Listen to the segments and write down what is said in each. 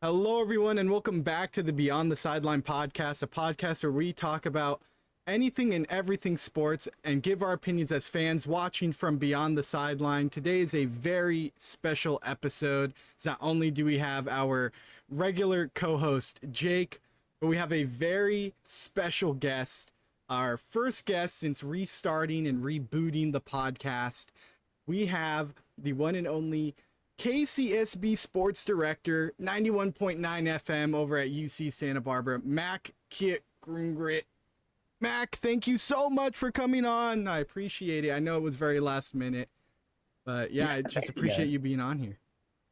Hello, everyone, and welcome back to the Beyond the Sideline podcast, a podcast where we talk about anything and everything sports and give our opinions as fans watching from beyond the sideline. Today is a very special episode. Not only do we have our regular co host, Jake, but we have a very special guest, our first guest since restarting and rebooting the podcast. We have the one and only KCSB Sports Director, 91.9 FM over at UC Santa Barbara, Mack Kit Grungrit. Mack, thank you so much for coming on. I appreciate it. I know it was very last minute, but yeah, I just appreciate you being on here.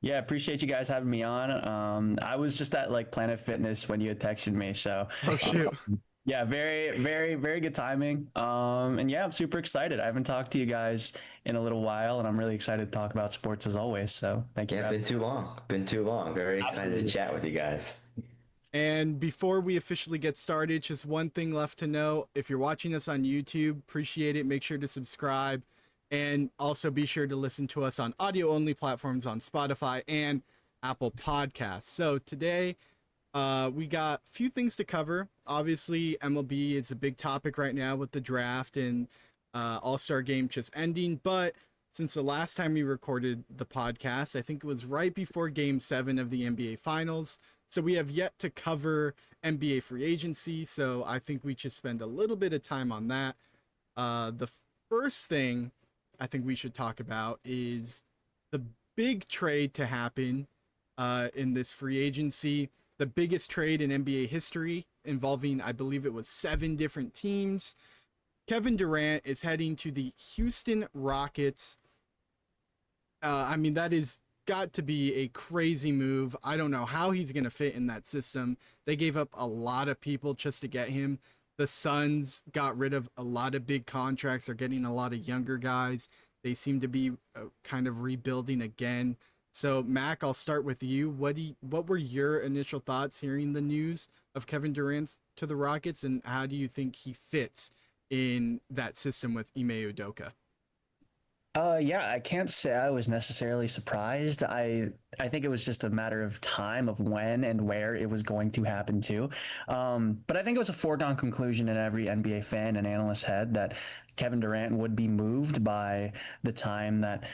Yeah, appreciate you guys having me on. I was just at like Planet Fitness when you had texted me, so Oh, shoot. yeah, very good timing. And yeah, I'm super excited. I haven't talked to you guys in a little while, and I'm really excited to talk about sports as always. So thank you. Yeah, been too long. Been too long. Very excited Absolutely. to chat with you guys. And before we officially get started, just one thing left to know. If you're watching us on YouTube, appreciate it. Make sure to subscribe. And also be sure to listen to us on audio only platforms on Spotify and Apple Podcasts. So today, we got a few things to cover. Obviously, MLB is a big topic right now with the draft and All-Star game just ending. But since the last time we recorded the podcast, I think it was right before Game 7 of the NBA Finals. So we have yet to cover NBA free agency. So I think we should spend a little bit of time on that. The first thing I think we should talk about is the big trade to happen in this free agency, the biggest trade in NBA history involving, I believe it was 7 different teams. Kevin Durant is heading to the Houston Rockets. I mean, that is got to be a crazy move. I don't know how he's going to fit in that system. They gave up a lot of people just to get him. The Suns got rid of a lot of big contracts. They're getting a lot of younger guys. They seem to be kind of rebuilding again. So, Mac, I'll start with you. What were your initial thoughts hearing the news of Kevin Durant to the Rockets, and how do you think he fits in that system with Ime Udoka? Yeah, I can't say I was necessarily surprised. I think it was just a matter of time of when and where it was going to happen too. But I think it was a foregone conclusion in every NBA fan and analyst head that Kevin Durant would be moved by the time that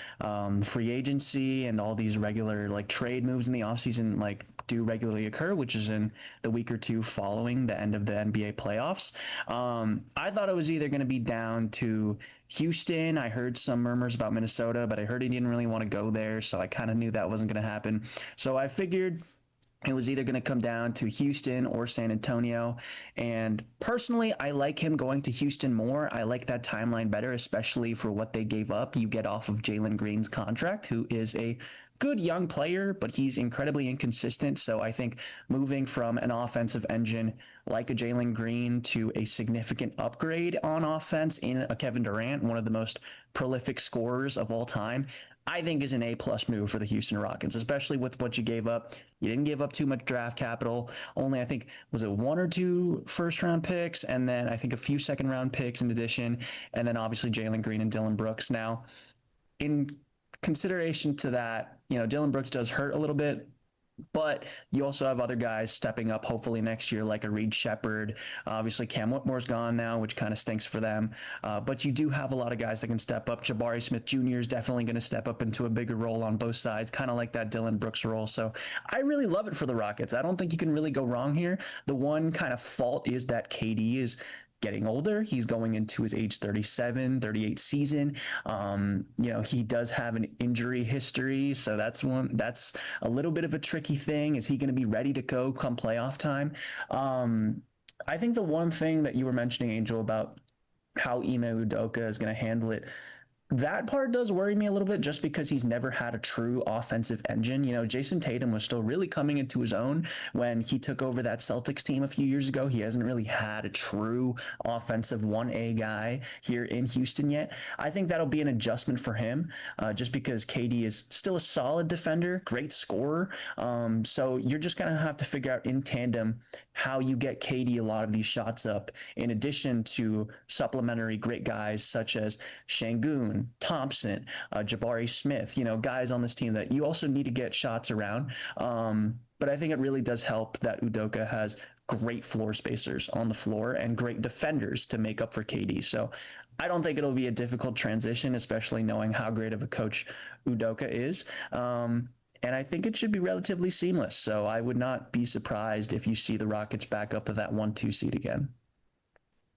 free agency and all these regular like trade moves in the offseason like do regularly occur, which is in the week or two following the end of the NBA playoffs. I thought it was either going to be down to Houston. I heard some murmurs about Minnesota, but I heard he didn't really want to go there, so I kind of knew that wasn't going to happen. So I figured it was either going to come down to Houston or San Antonio. And personally, I like him going to Houston more. I like that timeline better, especially for what they gave up. You get off of Jalen Green's contract, who is a good young player, but he's incredibly inconsistent. So I think moving from an offensive engine like a Jalen Green to a significant upgrade on offense in a Kevin Durant, one of the most prolific scorers of all time, I think is an A-plus move for the Houston Rockets, especially with what you gave up. You didn't give up too much draft capital. Only, I think, was it 1 or 2 first-round picks, and then I think a few second-round picks in addition, and then obviously Jalen Green and Dylan Brooks. Now, in consideration to that, Dylan Brooks does hurt a little bit, but you also have other guys stepping up hopefully next year, like a Reed Shepherd. Obviously, Cam Whitmore's gone now, which kind of stinks for them. But you do have a lot of guys that can step up. Jabari Smith Jr. is definitely going to step up into a bigger role on both sides, kind of like that Dylan Brooks role. So I really love it for the Rockets. I don't think you can really go wrong here. The one kind of fault is that KD is getting older. He's going into his age 37, 38 season. He does have an injury history. So that's a little bit of a tricky thing. Is he going to be ready to go come playoff time? I think the one thing that you were mentioning, Angel, about how Ime Udoka is going to handle it, that part does worry me a little bit just because he's never had a true offensive engine. Jason Tatum was still really coming into his own when he took over that Celtics team a few years ago. He hasn't really had a true offensive 1A guy here in Houston yet. I think that'll be an adjustment for him just because KD is still a solid defender, great scorer. So you're just going to have to figure out in tandem how you get KD a lot of these shots up, in addition to supplementary great guys such as Şengün, Thompson, Jabari Smith, guys on this team that you also need to get shots around. but I think it really does help that Udoka has great floor spacers on the floor and great defenders to make up for KD. So I don't think it'll be a difficult transition, especially knowing how great of a coach Udoka is. And I think it should be relatively seamless. So I would not be surprised if you see the Rockets back up to that 1-2 seed again.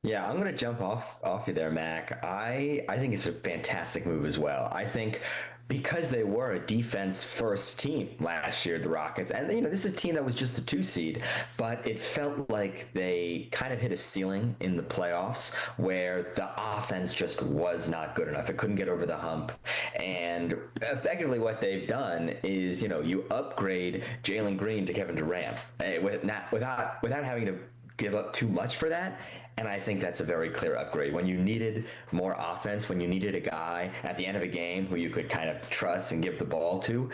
Yeah, I'm gonna jump off you there, Mac. I think it's a fantastic move as well. I think because they were a defense first team last year, the Rockets, and this is a team that was just a 2 seed, but it felt like they kind of hit a ceiling in the playoffs where the offense just was not good enough. It couldn't get over the hump, and effectively what they've done is you upgrade Jalen Green to Kevin Durant without having to give up too much for that. And I think that's a very clear upgrade. When you needed more offense, when you needed a guy at the end of a game who you could kind of trust and give the ball to,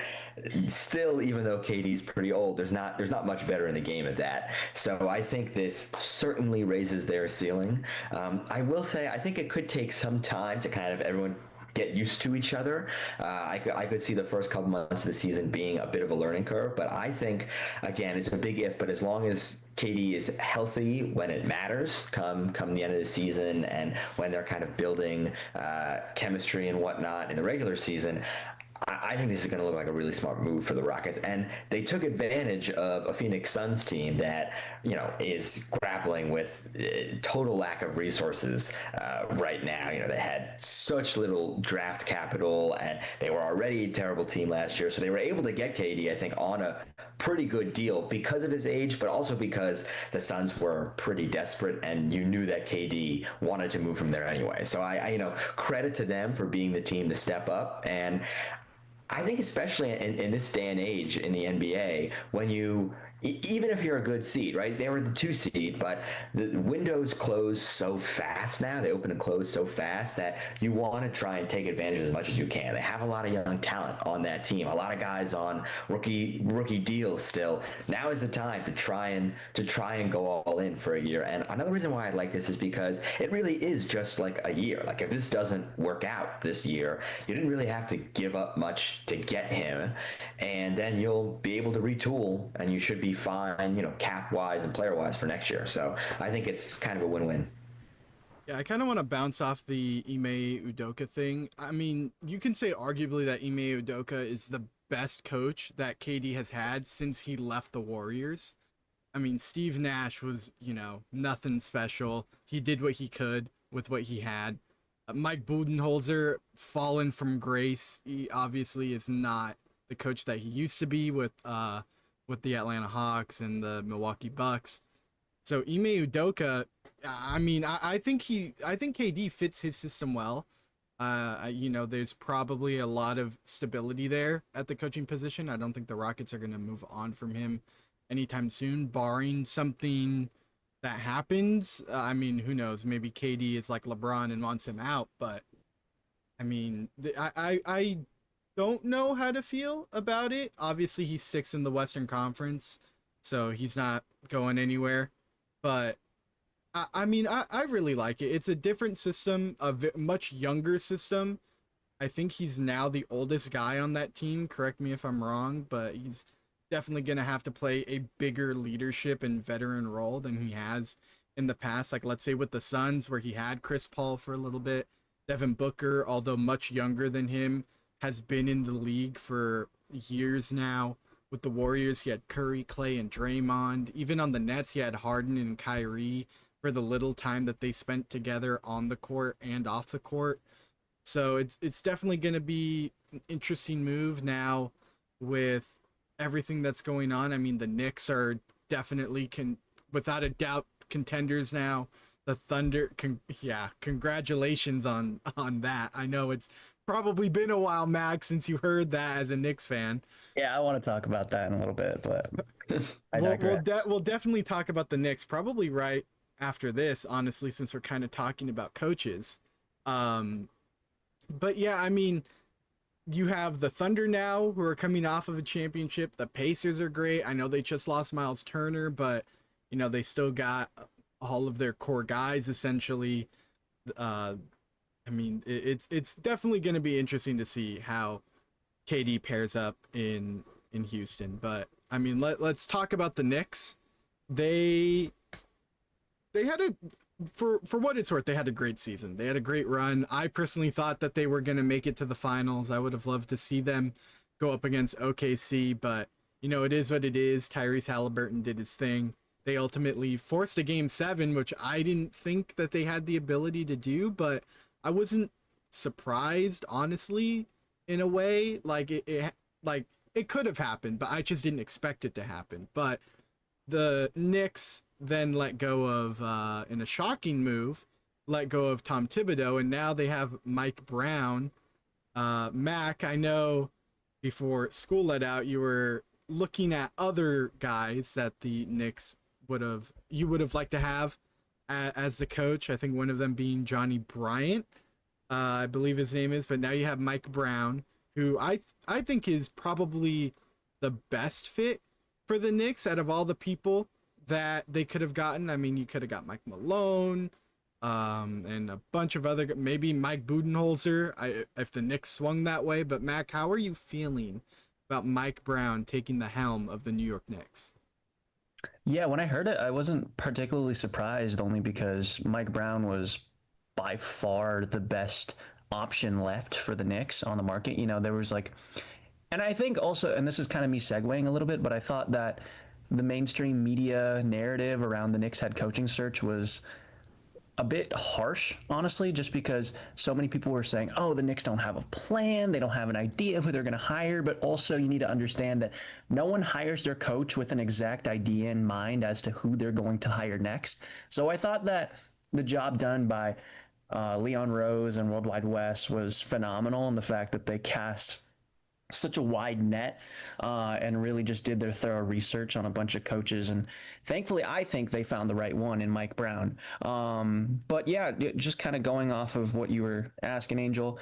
still, even though KD's pretty old, there's not much better in the game at that. So I think this certainly raises their ceiling. I will say I think it could take some time to kind of everyone get used to each other. I could see the first couple months of the season being a bit of a learning curve, but I think, again, it's a big if, but as long as KD is healthy when it matters, come the end of the season and when they're kind of building chemistry and whatnot in the regular season, I think this is going to look like a really smart move for the Rockets. And they took advantage of a Phoenix Suns team that, is grappling with total lack of resources right now. They had such little draft capital and they were already a terrible team last year. So they were able to get KD, I think, on a pretty good deal because of his age, but also because the Suns were pretty desperate and you knew that KD wanted to move from there anyway. So I credit to them for being the team to step up. And I think especially in this day and age in the NBA, when even if you're a good seed, right? They were the 2 seed, but the windows close so fast now. They open and close so fast that you want to try and take advantage as much as you can. They have a lot of young talent on that team. A lot of guys on rookie deals still. Now is the time to try and go all in for a year. And another reason why I like this is because it really is just like a year. Like if this doesn't work out this year, you didn't really have to give up much to get him, and then you'll be able to retool and you should be fine, cap wise and player wise for next year. So I think it's kind of a win-win. Yeah, I kind of want to bounce off the Ime Udoka thing. I mean, you can say arguably that Ime Udoka is the best coach that KD has had since he left the Warriors. I mean, Steve Nash was, nothing special. He did what he could with what he had. Mike Budenholzer, fallen from grace. He obviously is not the coach that he used to be with the Atlanta Hawks and the Milwaukee Bucks. So Ime Udoka, I mean, I think KD fits his system well. There's probably a lot of stability there at the coaching position. I don't think the Rockets are going to move on from him anytime soon, barring something that happens. I mean, who knows? Maybe KD is like LeBron and wants him out, but I mean, I don't know how to feel about it. Obviously, he's 6th in the Western Conference, so he's not going anywhere. But I mean, I really like it. It's a different system, a much younger system. I think he's now the oldest guy on that team. Correct me if I'm wrong, but he's definitely going to have to play a bigger leadership and veteran role than he has in the past. Like, let's say with the Suns, where he had Chris Paul for a little bit. Devin Booker, although much younger than him, has been in the league for years now. With the Warriors, he had Curry, Clay, and Draymond. Even on the Nets, he had Harden and Kyrie for the little time that they spent together on the court and off the court. So it's definitely going to be an interesting move now with everything that's going on. I mean, the Knicks are definitely without a doubt contenders now. The Thunder, congratulations on that. I know it's probably been a while, Max, since you heard that as a Knicks fan. Yeah, I want to talk about that in a little bit, but we'll definitely talk about the Knicks probably right after this, honestly, since we're kind of talking about coaches. But yeah, I mean, you have the Thunder now who are coming off of a championship. The Pacers are great. I know they just lost Miles Turner, but they still got all of their core guys essentially. I mean, it's definitely going to be interesting to see how KD pairs up in in Houston. But I mean, let's talk about the Knicks. They had a for what it's worth, they had a great season. They had a great run. I personally thought that they were going to make it to the finals. I would have loved to see them go up against OKC, but you know, it is what it is. Tyrese Halliburton did his thing. They ultimately forced a game 7, which I didn't think that they had the ability to do, but I wasn't surprised, honestly, in a way. Like like it could have happened, but I just didn't expect it to happen. But the Knicks then let go of, in a shocking move, let go of Tom Thibodeau, and now they have Mike Brown. Mack, I know before school let out, you were looking at other guys that the Knicks you would have liked to have as the coach. I think one of them being Johnny Bryant, I believe his name is. But now you have Mike Brown, who I think is probably the best fit for the Knicks out of all the people that they could have gotten. I mean, you could have got Mike Malone, and a bunch of other, maybe Mike Budenholzer, if the Knicks swung that way. But Mac, how are you feeling about Mike Brown taking the helm of the New York Knicks? Yeah, when I heard it, I wasn't particularly surprised, only because Mike Brown was by far the best option left for the Knicks on the market. You know, there was like, and I think also, and this is kind of me segueing a little bit, but I thought that the mainstream media narrative around the Knicks head coaching search was a bit harsh, honestly, just because so many people were saying, oh, the Knicks don't have a plan. They don't have an idea of who they're going to hire. But also, you need to understand that no one hires their coach with an exact idea in mind as to who they're going to hire next. So I thought that the job done by Leon Rose and World Wide Wes was phenomenal, and the fact that they cast such a wide net and really just did their thorough research on a bunch of coaches. And thankfully, I think they found the right one in Mike Brown. But yeah, just kind of going off of what you were asking, Angel,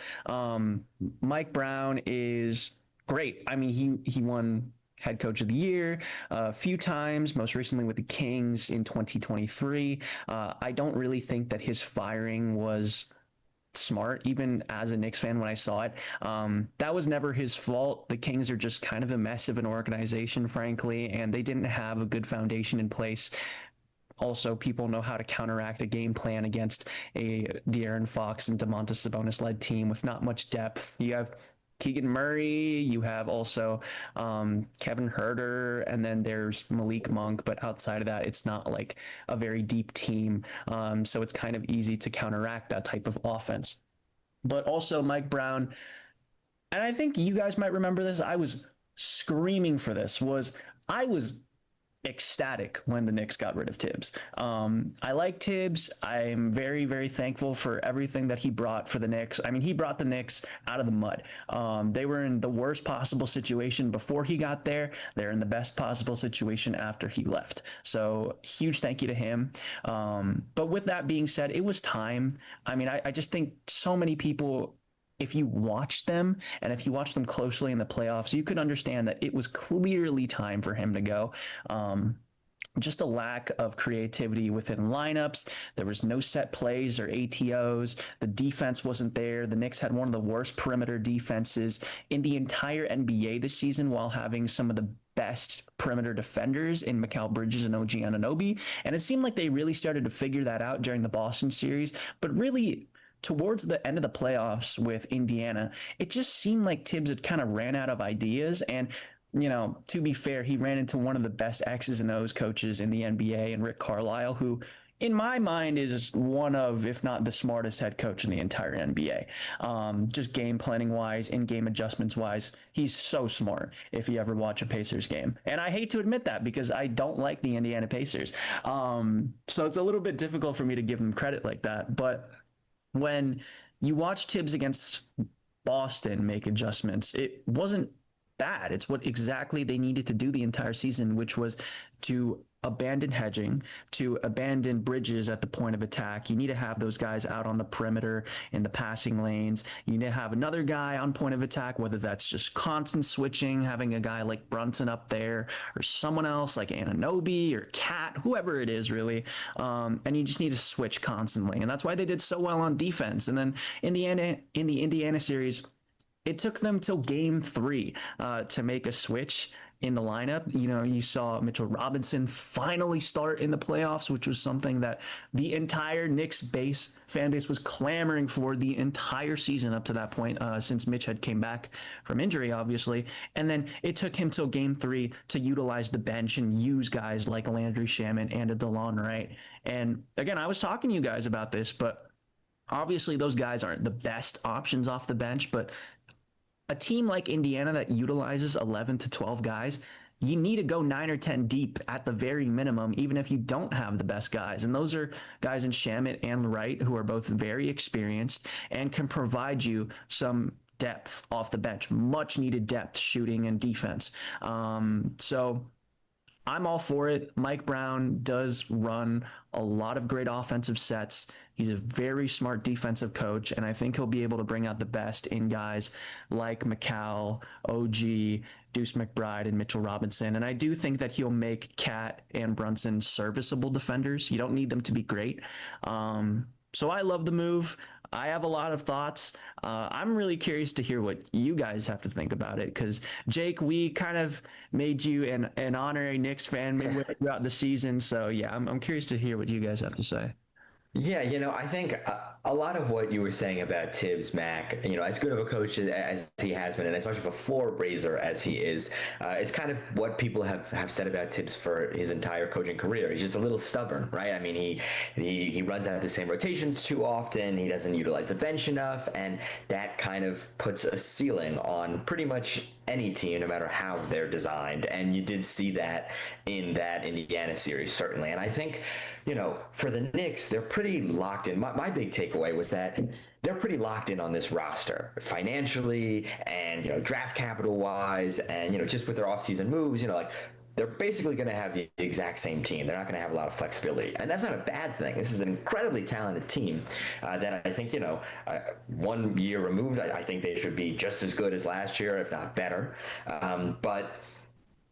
Mike Brown is great. I mean, he won head coach of the year a few times, most recently with the Kings in 2023. I don't really think that his firing was smart, even as a Knicks fan when I saw it. That was never his fault. The Kings are just kind of a mess of an organization, frankly, and they didn't have a good foundation in place. Also, people know how to counteract a game plan against a De'Aaron Fox and Domantas Sabonis-led team with not much depth. You have Keegan Murray, you have also Kevin Huerter, and then there's Malik Monk. But outside of that, it's not like a very deep team. So it's kind of easy to counteract that type of offense. But also Mike Brown, and I think you guys might remember this, I was screaming for this, I was ecstatic when the Knicks got rid of Tibbs. I like Tibbs. I'm very, very thankful for everything that he brought for the Knicks. I mean, he brought the Knicks out of the mud. They were in the worst possible situation before he got there. They're in the best possible situation after he left. So huge thank you to him. But with that being said, it was time. I mean, I just think so many people, if you watch them and if you watch them closely in the playoffs, you could understand that it was clearly time for him to go. Just a lack of creativity within lineups. There was no set plays or ATOs. The defense wasn't there. The Knicks had one of the worst perimeter defenses in the entire NBA this season, while having some of the best perimeter defenders in Mikal Bridges and OG Anunoby. And it seemed like they really started to figure that out during the Boston series. But really, towards the end of the playoffs with Indiana, it just seemed like Tibbs had kind of ran out of ideas. And, you know, to be fair, he ran into one of the best X's and O's coaches in the NBA, and Rick Carlisle, who in my mind is one of, if not the smartest head coach in the entire NBA. Just game planning wise, in-game adjustments wise, he's so smart if you ever watch a Pacers game. And I hate to admit that because I don't like the Indiana Pacers. So it's a little bit difficult for me to give him credit like that. But when you watch Tibbs against Boston make adjustments, it wasn't bad. It's what exactly they needed to do the entire season, which was to abandon hedging, to abandon Bridges at the point of attack. You need to have those guys out on the perimeter in the passing lanes. You need to have another guy on point of attack, whether that's just constant switching, having a guy like Brunson up there, or someone else like Anunoby or Cat, whoever it is, really. And you just need to switch constantly. And that's why they did so well on defense. And then in the Indiana series, it took them till game 3 to make a switch in the lineup. You know, you saw Mitchell Robinson finally start in the playoffs, which was something that the entire Knicks fan base was clamoring for the entire season up to that point, since Mitch had came back from injury, obviously. And then it took him till game 3 to utilize the bench and use guys like Landry Shamet and a DeLon Wright. And again, I was talking to you guys about this, but obviously those guys aren't the best options off the bench, but a team like Indiana that utilizes 11 to 12 guys, you need to go 9 or 10 deep at the very minimum, even if you don't have the best guys. And those are guys in Shamet and Wright who are both very experienced and can provide you some depth off the bench, much needed depth, shooting and defense. So I'm all for it. Mike Brown does run a lot of great offensive sets. He's a very smart defensive coach, and I think he'll be able to bring out the best in guys like McCall, OG, Deuce McBride, and Mitchell Robinson. And I do think that he'll make Cat and Brunson serviceable defenders. You don't need them to be great. So I love the move. I have a lot of thoughts. I'm really curious to hear what you guys have to think about it, because Jake, we kind of made you an honorary Knicks fan throughout the season. So yeah, I'm curious to hear what you guys have to say. Yeah, I think a lot of what you were saying about Tibbs, Mack, as good of a coach as he has been, and as much of a floor raiser as he is, it's kind of what people have said about Tibbs for his entire coaching career. He's just a little stubborn, right? I mean, he runs out the same rotations too often. He doesn't utilize the bench enough, and that kind of puts a ceiling on pretty much any team, no matter how they're designed. And you did see that in that Indiana series, certainly. And I think, for the Knicks, they're pretty locked in. My big takeaway was that they're pretty locked in on this roster financially and, draft capital wise, and, just with their offseason moves, they're basically going to have the exact same team. They're not going to have a lot of flexibility. And that's not a bad thing. This is an incredibly talented team that I think, 1 year removed, I think they should be just as good as last year, if not better. But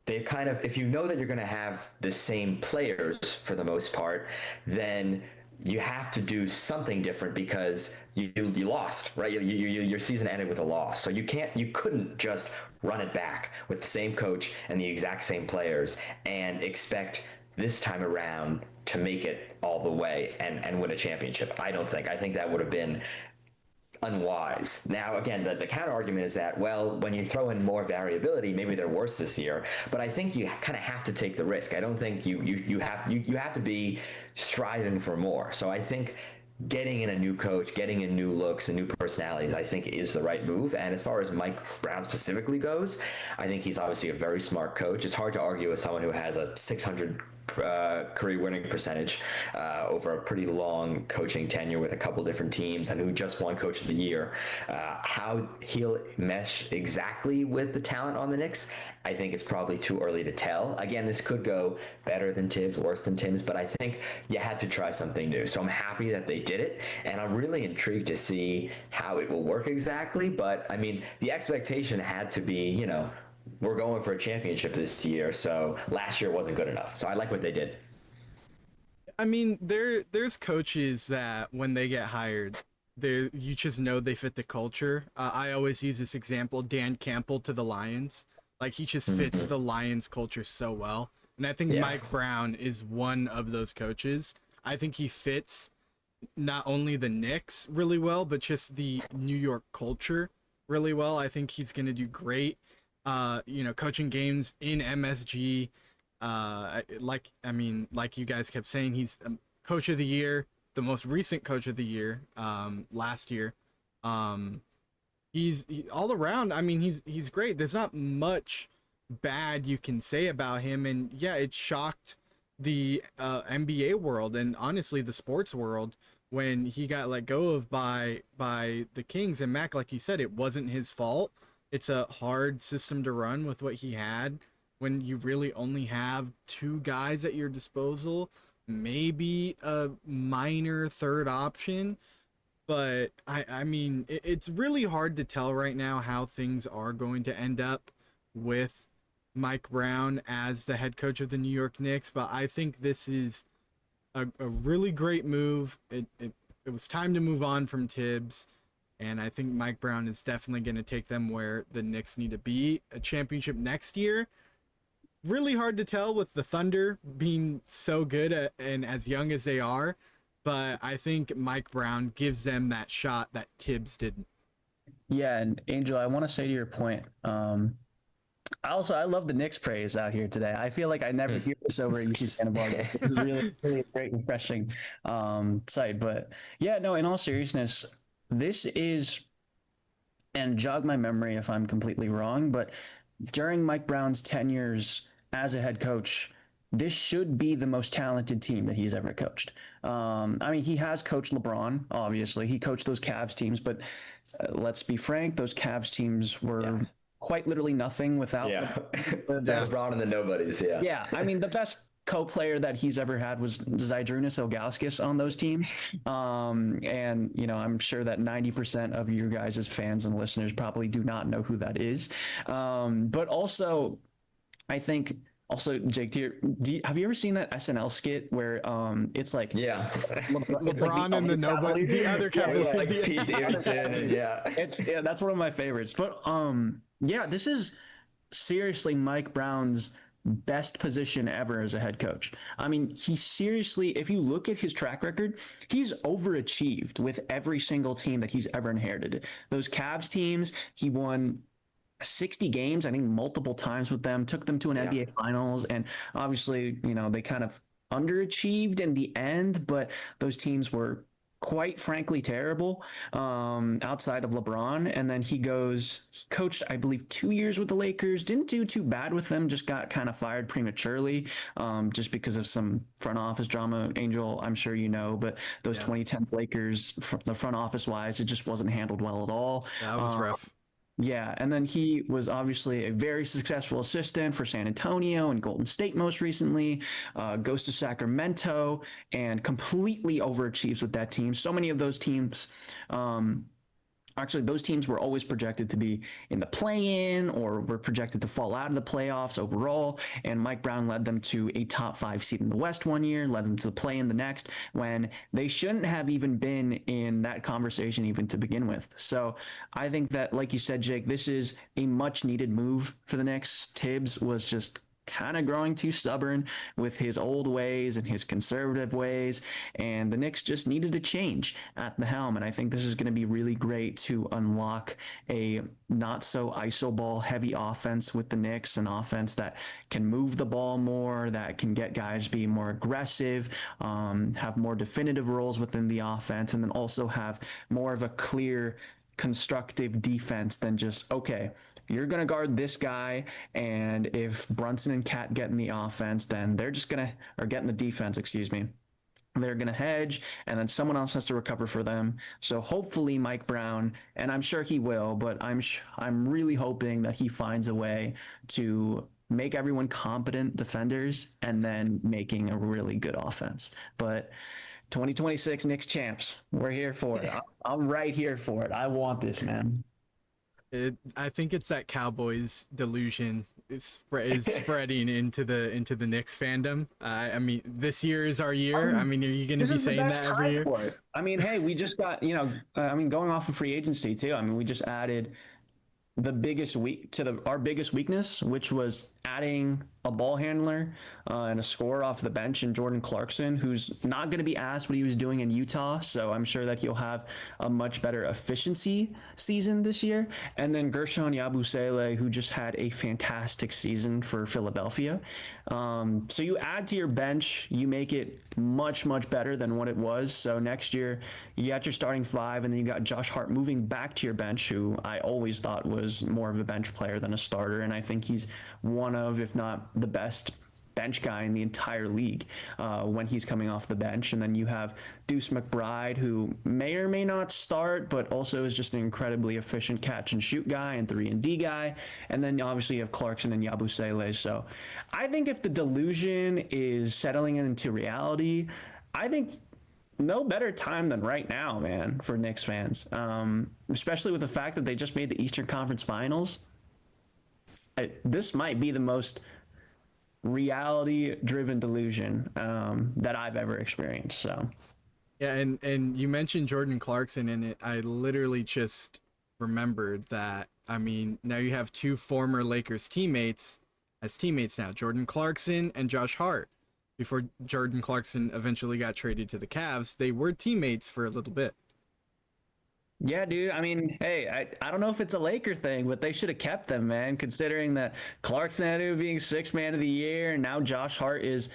they kind of, if you know that you're going to have the same players for the most part, then you have to do something different because you lost, right? Your season ended with a loss. So you couldn't just run it back with the same coach and the exact same players and expect this time around to make it all the way and win a championship. I think that would have been unwise. Now, again, the counter argument is that, well, when you throw in more variability, maybe they're worse this year. But I think you kind of have to take the risk. I don't think you have to be striving for more. So I think getting in a new coach, getting in new looks and new personalities, I think is the right move. And as far as Mike Brown specifically goes, I think he's obviously a very smart coach. It's hard to argue with someone who has a 600 career winning percentage over a pretty long coaching tenure with a couple different teams, and who just won Coach of the Year. How he'll mesh exactly with the talent on the Knicks, I think it's probably too early to tell. Again, this could go better than Tibbs, worse than Tibbs, but I think you had to try something new. So I'm happy that they did it, and I'm really intrigued to see how it will work exactly. But I mean, the expectation had to be, we're going for a championship this year, so last year wasn't good enough. So I like what they did. I mean, there's coaches that when they get hired, you just know they fit the culture. I always use this example, Dan Campbell to the Lions. Like, he just fits the Lions culture so well. And I think Mike Brown is one of those coaches. I think he fits not only the Knicks really well, but just the New York culture really well. I think he's going to do great. Coaching games in MSG. Like you guys kept saying, he's Coach of the Year, the most recent Coach of the Year, last year. He's all around. I mean, he's great. There's not much bad you can say about him, and yeah, it shocked the NBA world and honestly the sports world when he got let go of by the Kings. And Mac, like you said, it wasn't his fault. It's a hard system to run with what he had when you really only have two guys at your disposal, maybe a minor third option. But I mean, it's really hard to tell right now how things are going to end up with Mike Brown as the head coach of the New York Knicks. But I think this is a really great move. It was time to move on from Tibbs. And I think Mike Brown is definitely going to take them where the Knicks need to be. A championship next year, really hard to tell with the Thunder being so good and as young as they are. But I think Mike Brown gives them that shot that Tibbs didn't. Yeah, and Angel, I want to say to your point, I love the Knicks praise out here today. I feel like I never hear this over at UC Santa Barbara. This is really, really a great, refreshing site. But yeah, no, in all seriousness, this is, and jog my memory if I'm completely wrong, but during Mike Brown's tenures as a head coach, this should be the most talented team that he's ever coached. I mean, he has coached LeBron, obviously. He coached those Cavs teams, but let's be frank, those Cavs teams were quite literally nothing without the best LeBron and the nobodies. Yeah, I mean, the best co-player that he's ever had was Zydrunas Ilgauskas on those teams. And, you know, I'm sure that 90% of your guys' fans and listeners probably do not know who that is. But also, I think... Also, Jake, have you ever seen that SNL skit where it's like LeBron it's like and the nobody, the other Cavaliers, like Pete Davidson, and that's one of my favorites. But this is seriously Mike Brown's best position ever as a head coach. I mean, he seriously, if you look at his track record, he's overachieved with every single team that he's ever inherited. Those Cavs teams, he won 60 games, I think multiple times with them, took them to an NBA finals. And obviously, you know, they kind of underachieved in the end, but those teams were quite frankly terrible outside of LeBron. And then he coached, I believe, 2 years with the Lakers, didn't do too bad with them, just got kind of fired prematurely just because of some front office drama. Angel, I'm sure you know, but those 2010s Lakers, the front office wise, it just wasn't handled well at all. That was rough. Yeah, and then he was obviously a very successful assistant for San Antonio and Golden State most recently, goes to Sacramento and completely overachieves with that team. So many of those teams, actually, those teams were always projected to be in the play-in or were projected to fall out of the playoffs overall. And Mike Brown led them to a top 5 seed in the West one year, led them to the play-in the next, when they shouldn't have even been in that conversation even to begin with. So I think that, like you said, Jake, this is a much-needed move for the Knicks. Tibbs was just kind of growing too stubborn with his old ways and his conservative ways, and the Knicks just needed to change at the helm. And I think this is going to be really great to unlock a not so iso ball heavy offense with the Knicks, an offense that can move the ball more, that can get guys be more aggressive, have more definitive roles within the offense, and then also have more of a clear constructive defense than just, okay, you're going to guard this guy, and if Brunson and Cat get in the offense, then they're just going to, or get in the defense, excuse me, they're going to hedge, and then someone else has to recover for them. So hopefully Mike Brown, and I'm sure he will, but I'm really hoping that he finds a way to make everyone competent defenders and then making a really good offense. But 2026 Knicks champs, we're here for it. I'm right here for it. I want this, man. I think it's that Cowboys delusion is spreading into the Knicks fandom. I mean, this year is our year. I mean, are you going to be saying that every year? I mean, hey, we just got, going off of free agency too. I mean, we just added the biggest our biggest weakness, which was adding a ball handler and a scorer off the bench, and Jordan Clarkson, who's not going to be asked what he was doing in Utah. So I'm sure that he'll have a much better efficiency season this year. And then Gershon Yabusele, who just had a fantastic season for Philadelphia. So you add to your bench, you make it much, much better than what it was. So next year you got your starting 5, and then you got Josh Hart moving back to your bench, who I always thought was more of a bench player than a starter. And I think he's one of, if not the best bench guy in the entire league when he's coming off the bench. And then you have Deuce McBride, who may or may not start, but also is just an incredibly efficient catch and shoot guy and 3-and-D guy. And then obviously you have Clarkson and Yabusele. So I think if the delusion is settling into reality, I think no better time than right now, man, for Knicks fans, especially with the fact that they just made the Eastern Conference Finals. This might be the most reality-driven delusion that I've ever experienced. So, Yeah, and you mentioned Jordan Clarkson in it. I literally just remembered that. I mean, now you have two former Lakers teammates as teammates now, Jordan Clarkson and Josh Hart. Before Jordan Clarkson eventually got traded to the Cavs, they were teammates for a little bit. Yeah, dude. I mean, hey, I don't know if it's a Laker thing, but they should have kept them, man, considering that Clarkson ended up being sixth man of the year, and now Josh Hart is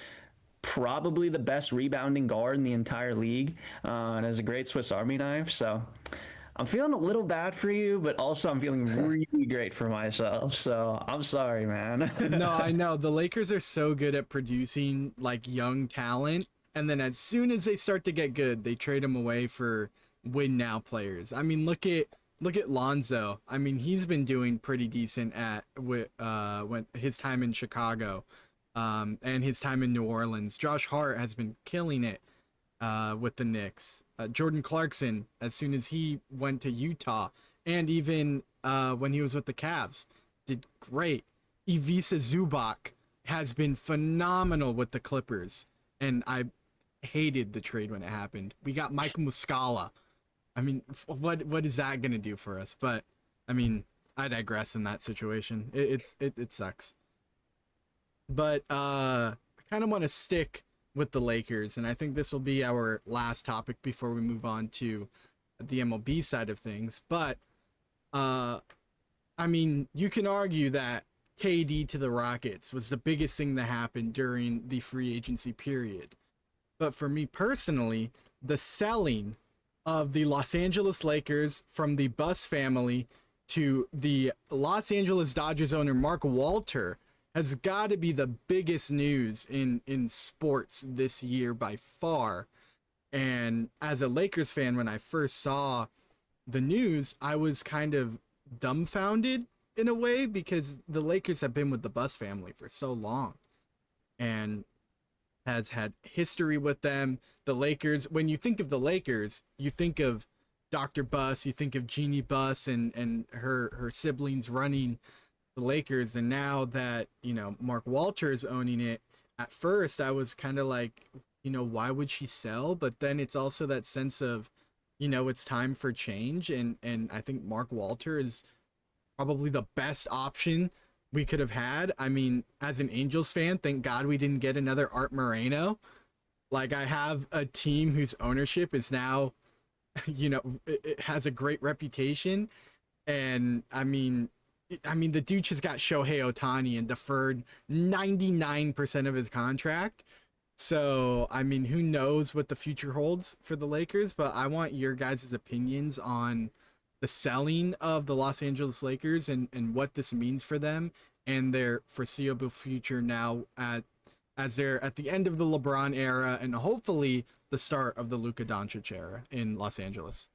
probably the best rebounding guard in the entire league, and has a great Swiss Army knife. So I'm feeling a little bad for you, but also I'm feeling really great for myself. So I'm sorry, man. No, I know the Lakers are so good at producing like young talent, and then as soon as they start to get good, they trade them away for win now players. I mean, look at Lonzo. I mean, he's been doing pretty decent at with when his time in Chicago, and his time in New Orleans. Josh Hart has been killing it with the Knicks. Jordan Clarkson, as soon as he went to Utah, and even when he was with the Cavs, did great. Ivica Zubac has been phenomenal with the Clippers, and I hated the trade when it happened. We got Mike Muscala. I mean, what is that gonna do for us? But I mean, I digress in that situation. It sucks. But I kind of want to stick with the Lakers, and I think this will be our last topic before we move on to the MLB side of things. But uh, I mean, you can argue that KD to the Rockets was the biggest thing that happened during the free agency period. But for me personally, the selling of the Los Angeles Lakers from the Buss family to the Los Angeles Dodgers owner Mark Walter has got to be the biggest news in sports this year by far. And as a Lakers fan, when I first saw the news, I was kind of dumbfounded in a way because the Lakers have been with the Buss family for so long and has had history with them. The Lakers, when you think of the Lakers, you think of Dr. Buss, you think of Jeannie Buss and her siblings running the Lakers. And now that, Mark Walter is owning it, at first I was kind of like, why would she sell? But then it's also that sense of, it's time for change. And I think Mark Walter is probably the best option we could have had. I mean, as an Angels fan, thank God we didn't get another Art Moreno. Like, I have a team whose ownership is now, it has a great reputation. And the dude just got Shohei Ohtani and deferred 99% of his contract. So, I mean, who knows what the future holds for the Lakers, but I want your guys' opinions on the selling of the Los Angeles Lakers and what this means for them and their foreseeable future now as they're at the end of the LeBron era and hopefully the start of the Luka Doncic era in Los Angeles.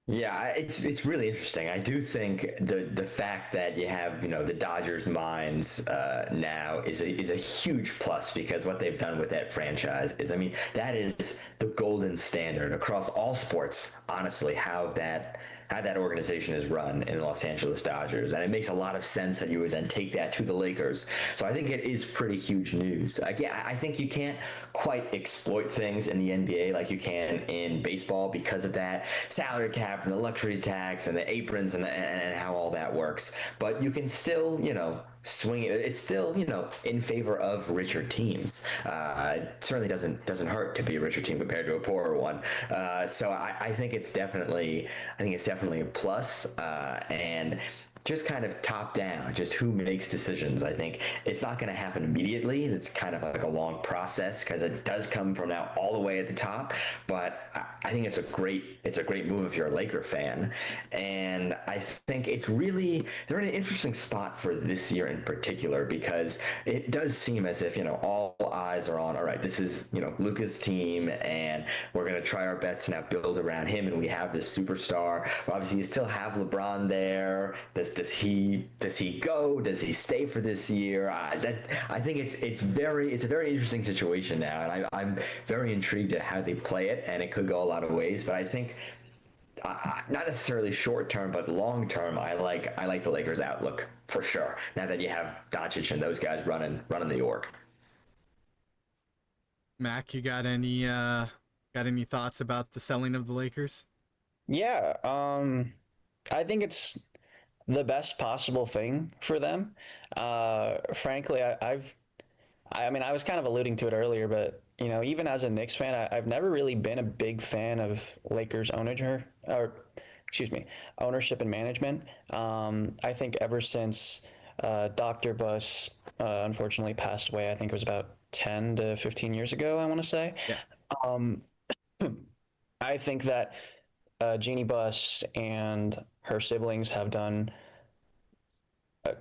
Yeah, it's really interesting. I do think the fact that you have the Dodgers minds now is a huge plus because what they've done with that franchise is, I mean, that is the golden standard across all sports. Honestly, how that organization is run in the Los Angeles Dodgers, and it makes a lot of sense that you would then take that to the Lakers. So I think it is pretty huge news. Again, I think you can't quite exploit things in the NBA like you can in baseball because of that salary cap and the luxury tax and the aprons and how all that works. But you can still, swing it. It's still, in favor of richer teams. It certainly doesn't hurt to be a richer team compared to a poorer one. So I think it's definitely a plus. And just kind of top down, just who makes decisions. I think it's not going to happen immediately. It's kind of like a long process because it does come from now all the way at the top. But I think it's a great move if you're a Laker fan. And I think they're in an interesting spot for this year in particular because it does seem as if, all eyes are on, all right, this is, Luka's team and we're going to try our best to now build around him. And we have this superstar. Obviously, you still have LeBron there. Does he go? Does he stay for this year? I think it's a very interesting situation now, and I'm very intrigued at how they play it, and it could go a lot of ways. But I think not necessarily short term, but long term, I like the Lakers' outlook for sure. Now that you have Doncic and those guys running the org. Mac, you got Got any thoughts about the selling of the Lakers? Yeah, I think it's the best possible thing for them. Frankly, I mean, I was kind of alluding to it earlier, but even as a Knicks fan, I've never really been a big fan of Lakers ownership and management. I think ever since Dr. Buss unfortunately passed away, I think it was about 10 to 15 years ago, I want to say. Yeah. Um, I think that Jeannie Buss and her siblings have done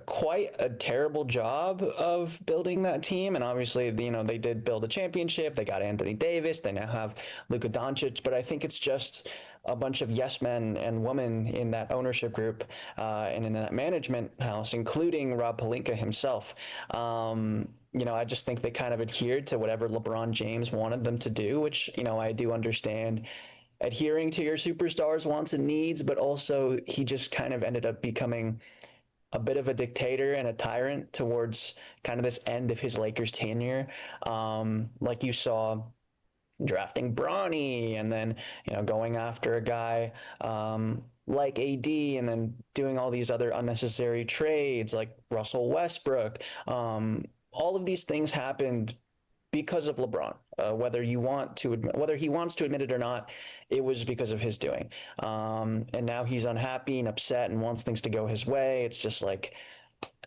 quite a terrible job of building that team. And obviously, they did build a championship. They got Anthony Davis. They now have Luka Doncic. But I think it's just a bunch of yes men and women in that ownership group and in that management house, including Rob Pelinka himself. I just think they kind of adhered to whatever LeBron James wanted them to do, which, I do understand adhering to your superstars' wants and needs, but also he just kind of ended up becoming a bit of a dictator and a tyrant towards kind of this end of his Lakers tenure. Like you saw drafting Bronny and then, going after a guy like AD and then doing all these other unnecessary trades like Russell Westbrook. All of these things happened because of LeBron. Whether he wants to admit it or not, it was because of his doing. And now he's unhappy and upset and wants things to go his way. It's just like,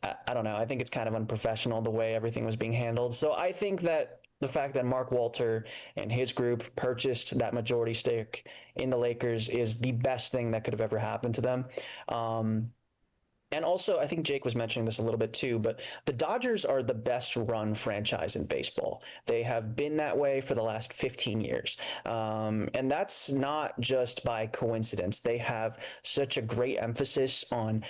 I don't know. I think it's kind of unprofessional the way everything was being handled. So I think that the fact that Mark Walter and his group purchased that majority stake in the Lakers is the best thing that could have ever happened to them. And also, I think Jake was mentioning this a little bit too, but the Dodgers are the best run franchise in baseball. They have been that way for the last 15 years. And that's not just by coincidence. They have such a great emphasis on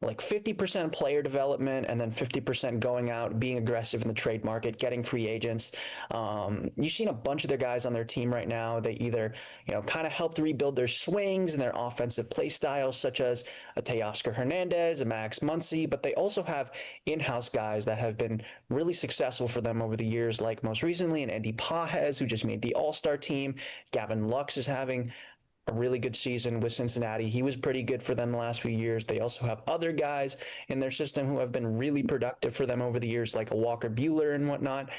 like 50% player development and then 50% going out, being aggressive in the trade market, getting free agents. You've seen a bunch of their guys on their team right now. They either, kind of helped rebuild their swings and their offensive play styles, such as a Teoscar Hernandez, a Max Muncy, but they also have in-house guys that have been really successful for them over the years, like most recently an Andy Pajes, who just made the All-Star team. Gavin Lux is having a really good season with Cincinnati. He was pretty good for them the last few years. They also have other guys in their system who have been really productive for them over the years, like a Walker Buehler and whatnot.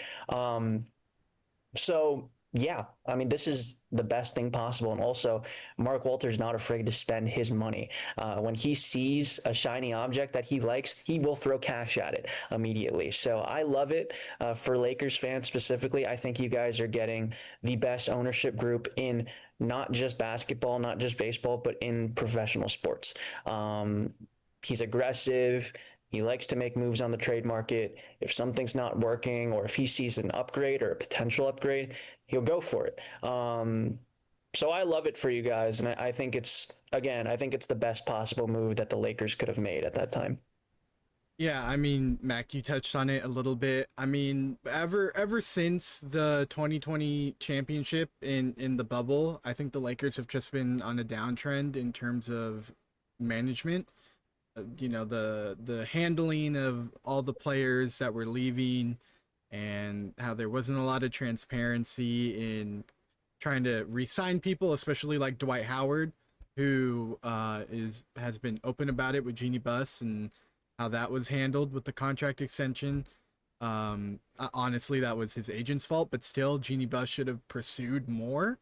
So yeah, I mean, this is the best thing possible. And also, Mark Walter's not afraid to spend his money. When he sees a shiny object that he likes, he will throw cash at it immediately. So I love it. For Lakers fans specifically, I think you guys are getting the best ownership group in not just basketball, not just baseball, but in professional sports. He's aggressive. He likes to make moves on the trade market. If something's not working or if he sees an upgrade or a potential upgrade, he'll go for it. So I love it for you guys. And I think it's the best possible move that the Lakers could have made at that time. Yeah, I mean, Mac, you touched on it a little bit. I mean, ever since the 2020 championship in the bubble, I think the Lakers have just been on a downtrend in terms of management. The handling of all the players that were leaving and how there wasn't a lot of transparency in trying to re-sign people, especially like Dwight Howard, who has been open about it with Jeannie Buss and how that was handled with the contract extension. Honestly, that was his agent's fault, but still, Jeannie Buss should have pursued more.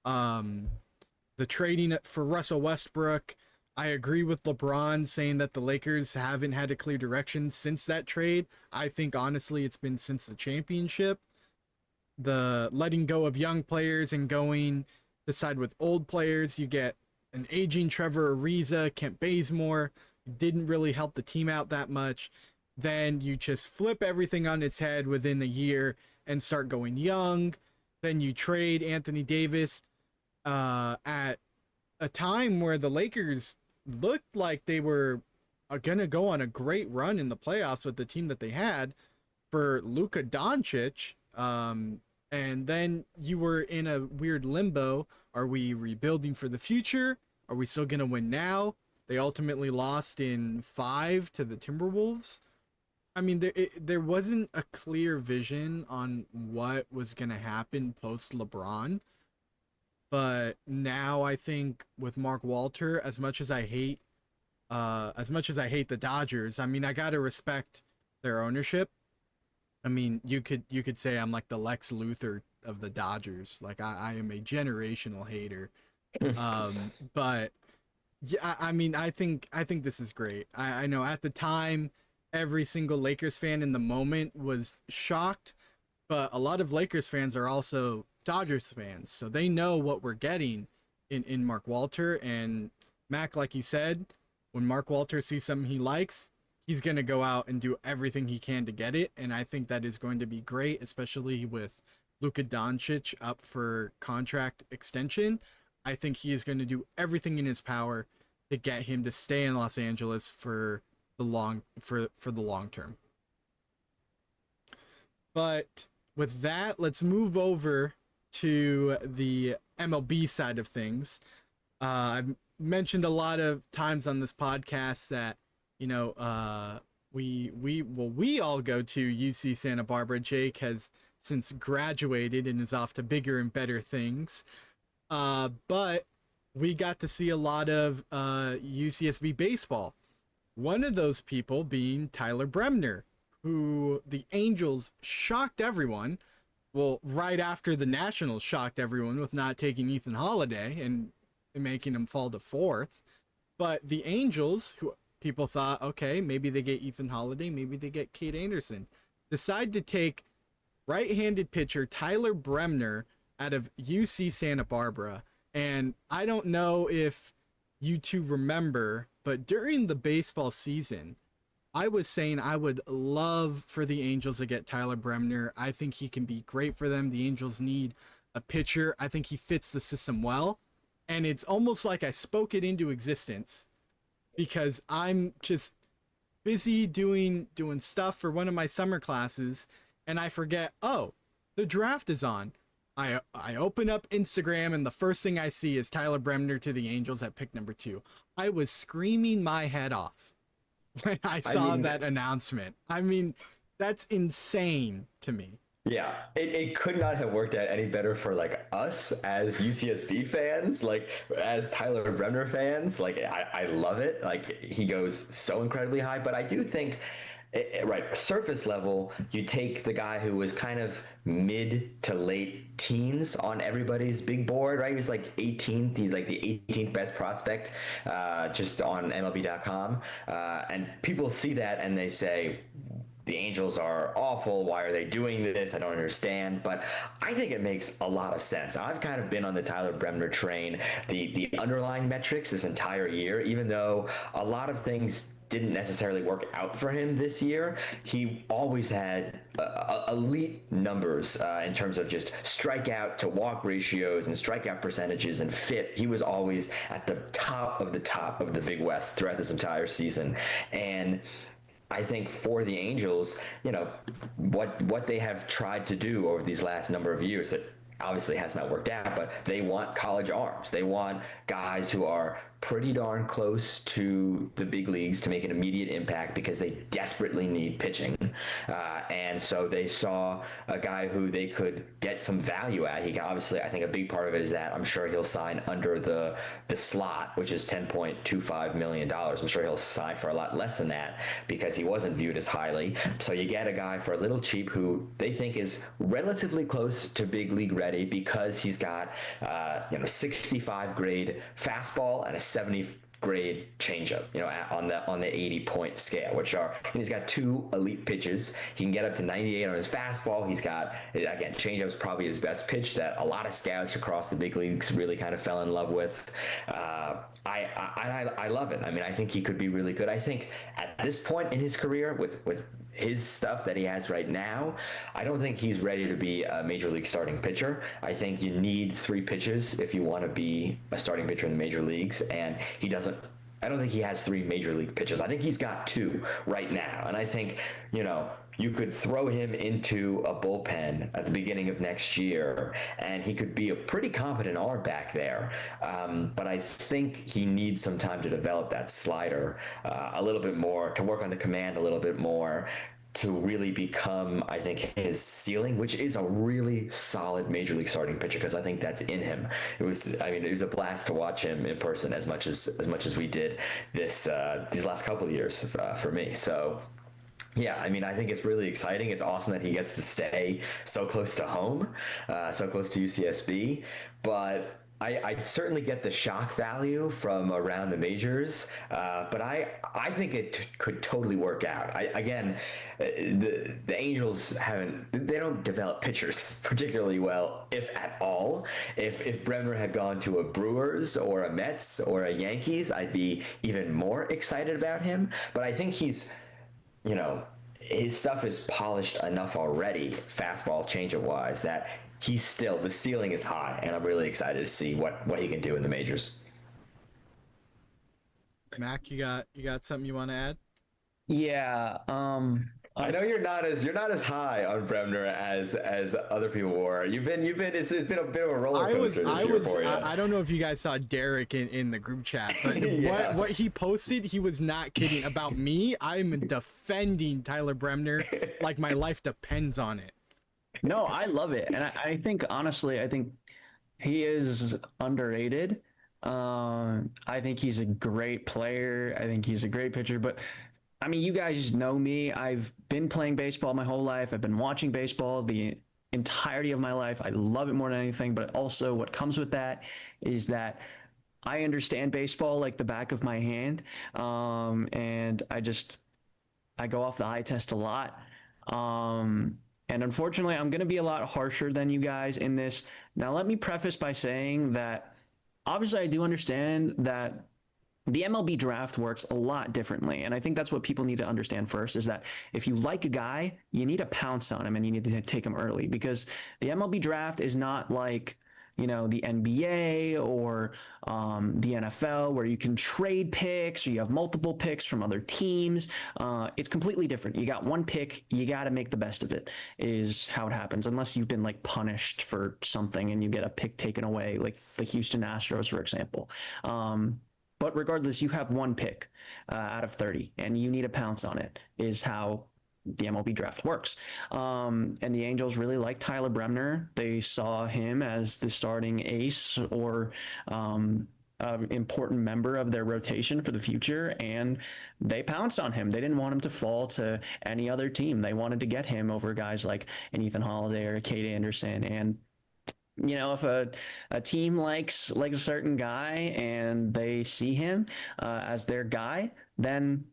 The trading for Russell Westbrook, I agree with LeBron saying that the Lakers haven't had a clear direction since that trade. I think, honestly, it's been since the championship. The letting go of young players and going to side with old players. You get an aging Trevor Ariza, Kent Bazemore, didn't really help the team out that much. Then you just flip everything on its head within a year and start going young. Then you trade Anthony Davis at a time where the Lakers looked like they were going to go on a great run in the playoffs with the team that they had for Luka Doncic. And then you were in a weird limbo. Are we rebuilding for the future? Are we still going to win now? They ultimately lost in 5 to the Timberwolves. I mean, there wasn't a clear vision on what was going to happen post LeBron. But now I think with Mark Walter, as much as I hate the Dodgers, I mean I gotta respect their ownership. I mean you could say I'm like the Lex Luthor of the Dodgers. Like I am a generational hater. But yeah, I mean I think this is great. I know at the time every single Lakers fan in the moment was shocked, but a lot of Lakers fans are also Dodgers fans, so they know what we're getting in Mark Walter and Mac. Like you said, when Mark Walter sees something he likes, he's gonna go out and do everything he can to get it, and I think that is going to be great, especially with Luka Doncic up for contract extension. I think he is going to do everything in his power to get him to stay in Los Angeles for the long term. But with that, let's move over to the MLB side of things. I've mentioned a lot of times on this podcast that we all go to UC Santa Barbara. Jake has since graduated and is off to bigger and better things. But we got to see a lot of UCSB baseball. One of those people being Tyler Bremner, who the Angels shocked everyone. Well, right after the Nationals shocked everyone with not taking Ethan Holiday and making him fall to fourth. But the Angels, who people thought, okay, maybe they get Ethan Holiday, maybe they get Kate Anderson, decide to take right-handed pitcher Tyler Bremner out of UC Santa Barbara. And I don't know if you two remember, but during the baseball season, I was saying I would love for the Angels to get Tyler Bremner. I think he can be great for them. The Angels need a pitcher. I think he fits the system well. And it's almost like I spoke it into existence because I'm just busy doing stuff for one of my summer classes and I forget, oh, the draft is on. I open up Instagram and the first thing I see is Tyler Bremner to the Angels at pick number 2. I was screaming my head off when I saw that announcement. I mean, that's insane to me. Yeah, it could not have worked out any better for like us as UCSB fans, like as Tyler Bremner fans. Like I love it. Like he goes so incredibly high, but I do think right, surface level, you take the guy who was kind of mid to late teens on everybody's big board, right? He was like 18th. He's like the 18th best prospect just on MLB.com. And people see that and they say, the Angels are awful. Why are they doing this? I don't understand. But I think it makes a lot of sense. I've kind of been on the Tyler Bremner train, the underlying metrics this entire year, even though a lot of things didn't necessarily work out for him this year. He always had elite numbers in terms of just strikeout to walk ratios and strikeout percentages and fit. He was always at the top of the Big West throughout this entire season. And I think for the Angels, you know, what they have tried to do over these last number of years that obviously has not worked out, but they want college arms. They want guys who are pretty darn close to the big leagues to make an immediate impact because they desperately need pitching. And so they saw a guy who they could get some value at. He obviously, I think a big part of it is that I'm sure he'll sign under the slot, which is $10.25 million. I'm sure he'll sign for a lot less than that because he wasn't viewed as highly. So you get a guy for a little cheap who they think is relatively close to big league ready because he's got 65 grade fastball and a 70 grade changeup, on the 80-point scale, which are, he's got two elite pitches. He can get up to 98 on his fastball. He's got, again, changeup's probably his best pitch that a lot of scouts across the big leagues really kind of fell in love with. I love it. I mean, I think he could be really good. I think at this point in his career with his stuff that he has right now, I don't think he's ready to be a major league starting pitcher. I think you need 3 pitches if you want to be a starting pitcher in the major leagues, and I don't think he has 3 major league pitches. I think he's got 2 right now, and I think, you could throw him into a bullpen at the beginning of next year, and he could be a pretty competent arm back there. But I think he needs some time to develop that slider a little bit more, to work on the command a little bit more. to really become, I think, his ceiling, which is a really solid major league starting pitcher, because I think that's in him. It was a blast to watch him in person as much as we did these last couple of years for me. So yeah, I mean, I think it's really exciting. It's awesome that he gets to stay so close to home, so close to UCSB. But I certainly get the shock value from around the majors, but I think it could totally work out. The Angels they don't develop pitchers particularly well, if at all. If Bremner had gone to a Brewers or a Mets or a Yankees, I'd be even more excited about him. But I think his stuff is polished enough already, fastball, changeup wise, that the ceiling is high, and I'm really excited to see what he can do in the majors. Mac, you got something you want to add? Yeah. I know you're not as high on Bremner as other people were. It's been a bit of a roller coaster this year for you. I don't know if you guys saw Derek in the group chat, but Yeah. what he posted, he was not kidding about me. I'm defending Tyler Bremner like my life depends on it. No, I love it. And I think, honestly, I think he is underrated. I think he's a great player. I think he's a great pitcher. But I mean, you guys know me. I've been playing baseball my whole life. I've been watching baseball the entirety of my life. I love it more than anything. But also, what comes with that is that I understand baseball like the back of my hand. And I go off the eye test a lot. And unfortunately, I'm going to be a lot harsher than you guys in this. Now, let me preface by saying that obviously I do understand that the MLB draft works a lot differently. And I think that's what people need to understand first, is that if you like a guy, you need to pounce on him and you need to take him early, because the MLB draft is not like, the NBA or the NFL, where you can trade picks or you have multiple picks from other teams. It's completely different. You got one pick, you got to make the best of it, is how it happens, unless you've been like punished for something and you get a pick taken away, like the Houston Astros, for example. But regardless, you have one pick out of 30 and you need to pounce on it, is how the MLB draft works. And the Angels really like Tyler Bremner. They saw him as the starting ace or an important member of their rotation for the future, and they pounced on him. They didn't want him to fall to any other team. They wanted to get him over guys like an Ethan Holiday or a Cade Anderson. And if a team likes a certain guy and they see him as their guy, then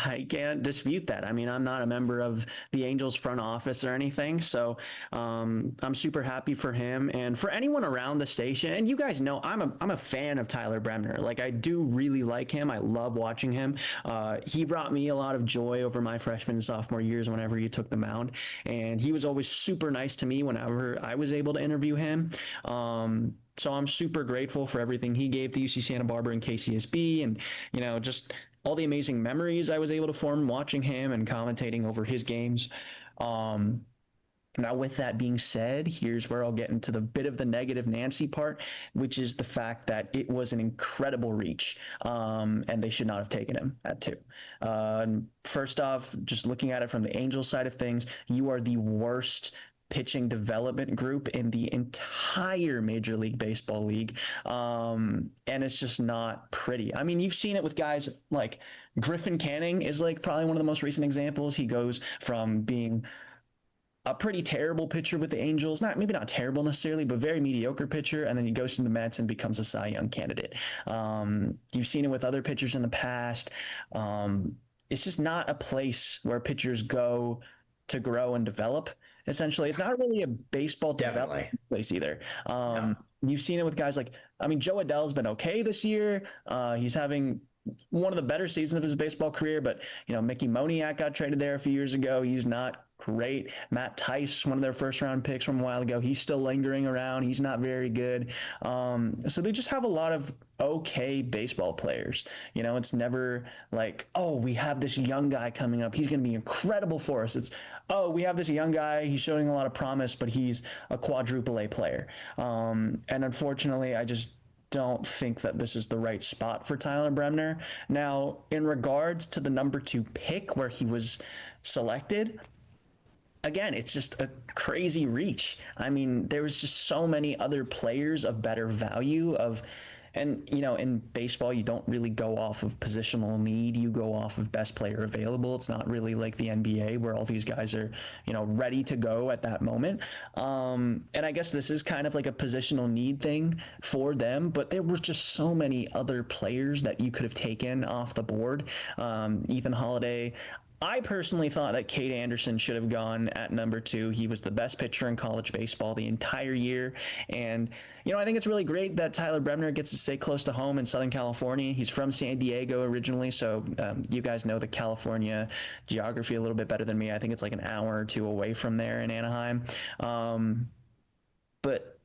I can't dispute that. I mean, I'm not a member of the Angels front office or anything, so I'm super happy for him and for anyone around the station. And you guys know I'm a fan of Tyler Bremner. Like, I do really like him. I love watching him. He brought me a lot of joy over my freshman and sophomore years whenever he took the mound, and he was always super nice to me whenever I was able to interview him. So I'm super grateful for everything he gave to UC Santa Barbara and KCSB, and just all the amazing memories I was able to form watching him and commentating over his games. Now, with that being said, here's where I'll get into the bit of the negative Nancy part, which is the fact that it was an incredible reach, and they should not have taken him at 2. First off, just looking at it from the Angels side of things, you are the worst pitching development group in the entire Major League Baseball league. And it's just not pretty. I mean, you've seen it with guys like Griffin Canning is like probably one of the most recent examples. He goes from being a pretty terrible pitcher with the Angels, maybe not terrible necessarily, but very mediocre pitcher, and then he goes to the Mets and becomes a Cy Young candidate. You've seen it with other pitchers in the past. It's just not a place where pitchers go to grow and develop. Essentially, it's not really a baseball development place either. No. You've seen it with guys like, Joe Adell's been okay this year. He's having one of the better seasons of his baseball career, but Mickey Moniak got traded there a few years ago. He's not great. Matt Tice, one of their first round picks from a while ago, he's still lingering around. He's not very good. So they just have a lot of okay baseball players. It's never like, oh, we have this young guy coming up, he's going to be incredible for us. It's, oh, we have this young guy, he's showing a lot of promise, but he's a quadruple A player. And unfortunately, I just don't think that this is the right spot for Tyler Bremner. Now, in regards to the number 2 pick, where he was selected, again, it's just a crazy reach. I mean, there was just so many other players of better value and in baseball, you don't really go off of positional need. You go off of best player available. It's not really like the NBA where all these guys are, ready to go at that moment. And I guess this is kind of like a positional need thing for them, but there were just so many other players that you could have taken off the board. Ethan Holiday. I personally thought that Cade Anderson should have gone at number 2. He was the best pitcher in college baseball the entire year. And, I think it's really great that Tyler Bremner gets to stay close to home in Southern California. He's from San Diego originally, so you guys know the California geography a little bit better than me. I think it's like an hour or two away from there in Anaheim. But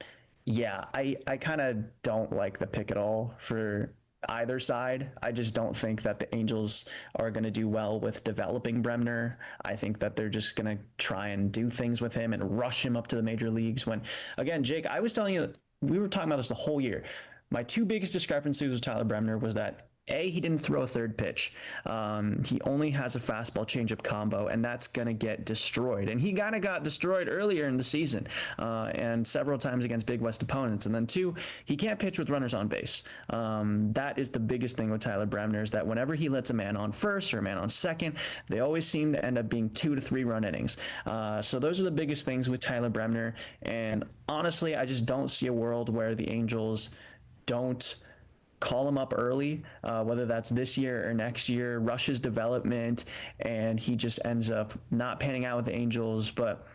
yeah, I kind of don't like the pick at all for either side. I just don't think that the Angels are going to do well with developing Bremner. I think that they're just going to try and do things with him and rush him up to the major leagues when, again, Jake, I was telling you, we were talking about this the whole year. My 2 biggest discrepancies with Tyler Bremner was that he didn't throw a third pitch. He only has a fastball changeup combo, and that's going to get destroyed. And he kind of got destroyed earlier in the season and several times against Big West opponents. And then 2, he can't pitch with runners on base. That is the biggest thing with Tyler Bremner is that whenever he lets a man on first or a man on second, they always seem to end up being 2 to 3 run innings. So those are the biggest things with Tyler Bremner. And honestly, I just don't see a world where the Angels don't call him up early, whether that's this year or next year, rush his development, and he just ends up not panning out with the Angels. But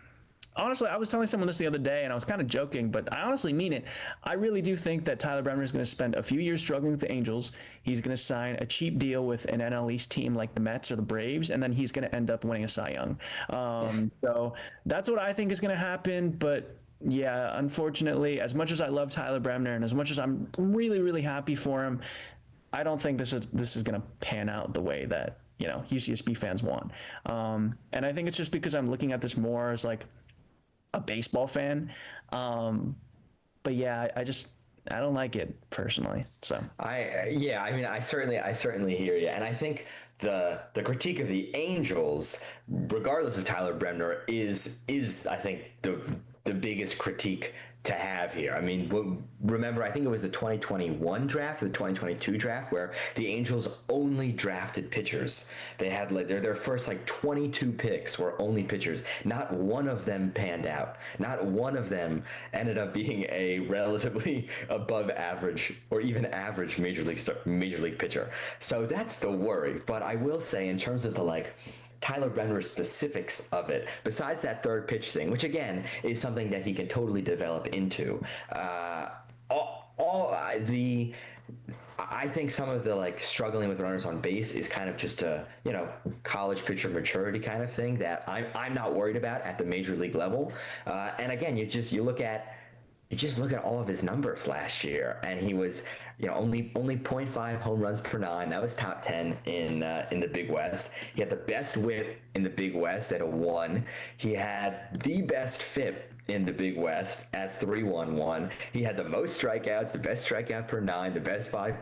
honestly, I was telling someone this the other day, and I was kind of joking, but I honestly mean it. I really do think that Tyler Bremner is going to spend a few years struggling with the Angels. He's going to sign a cheap deal with an NL East team like the Mets or the Braves, and then he's going to end up winning a Cy Young. So that's what I think is going to happen, but yeah, unfortunately, as much as I love Tyler Bremner and as much as I'm really, really happy for him, I don't think this is going to pan out the way that, UCSB fans want. And I think it's just because I'm looking at this more as like a baseball fan. But yeah, I don't like it personally. So I certainly hear you, and I think the critique of the Angels, regardless of Tyler Bremner, is I think the biggest critique to have here. I mean, remember, I think it was the 2021 draft or the 2022 draft where the Angels only drafted pitchers. They had like their first like 22 picks were only pitchers. Not one of them panned out. Not one of them ended up being a relatively above average or even average major league pitcher. So that's the worry. But I will say, in terms of the Tyler Bremner specifics of it, besides that third pitch thing, which again is something that he can totally develop into, I think some of the struggling with runners on base is kind of just a college pitcher maturity kind of thing that I'm not worried about at the major league level. And again, you look at all of his numbers last year, and he was only 0.5 home runs per 9. That was top 10 in the Big West. He had the best whip in the Big West at a 1. He had the best FIP in the Big West at 3.11. He had the most strikeouts, the best strikeout per 9, the best 5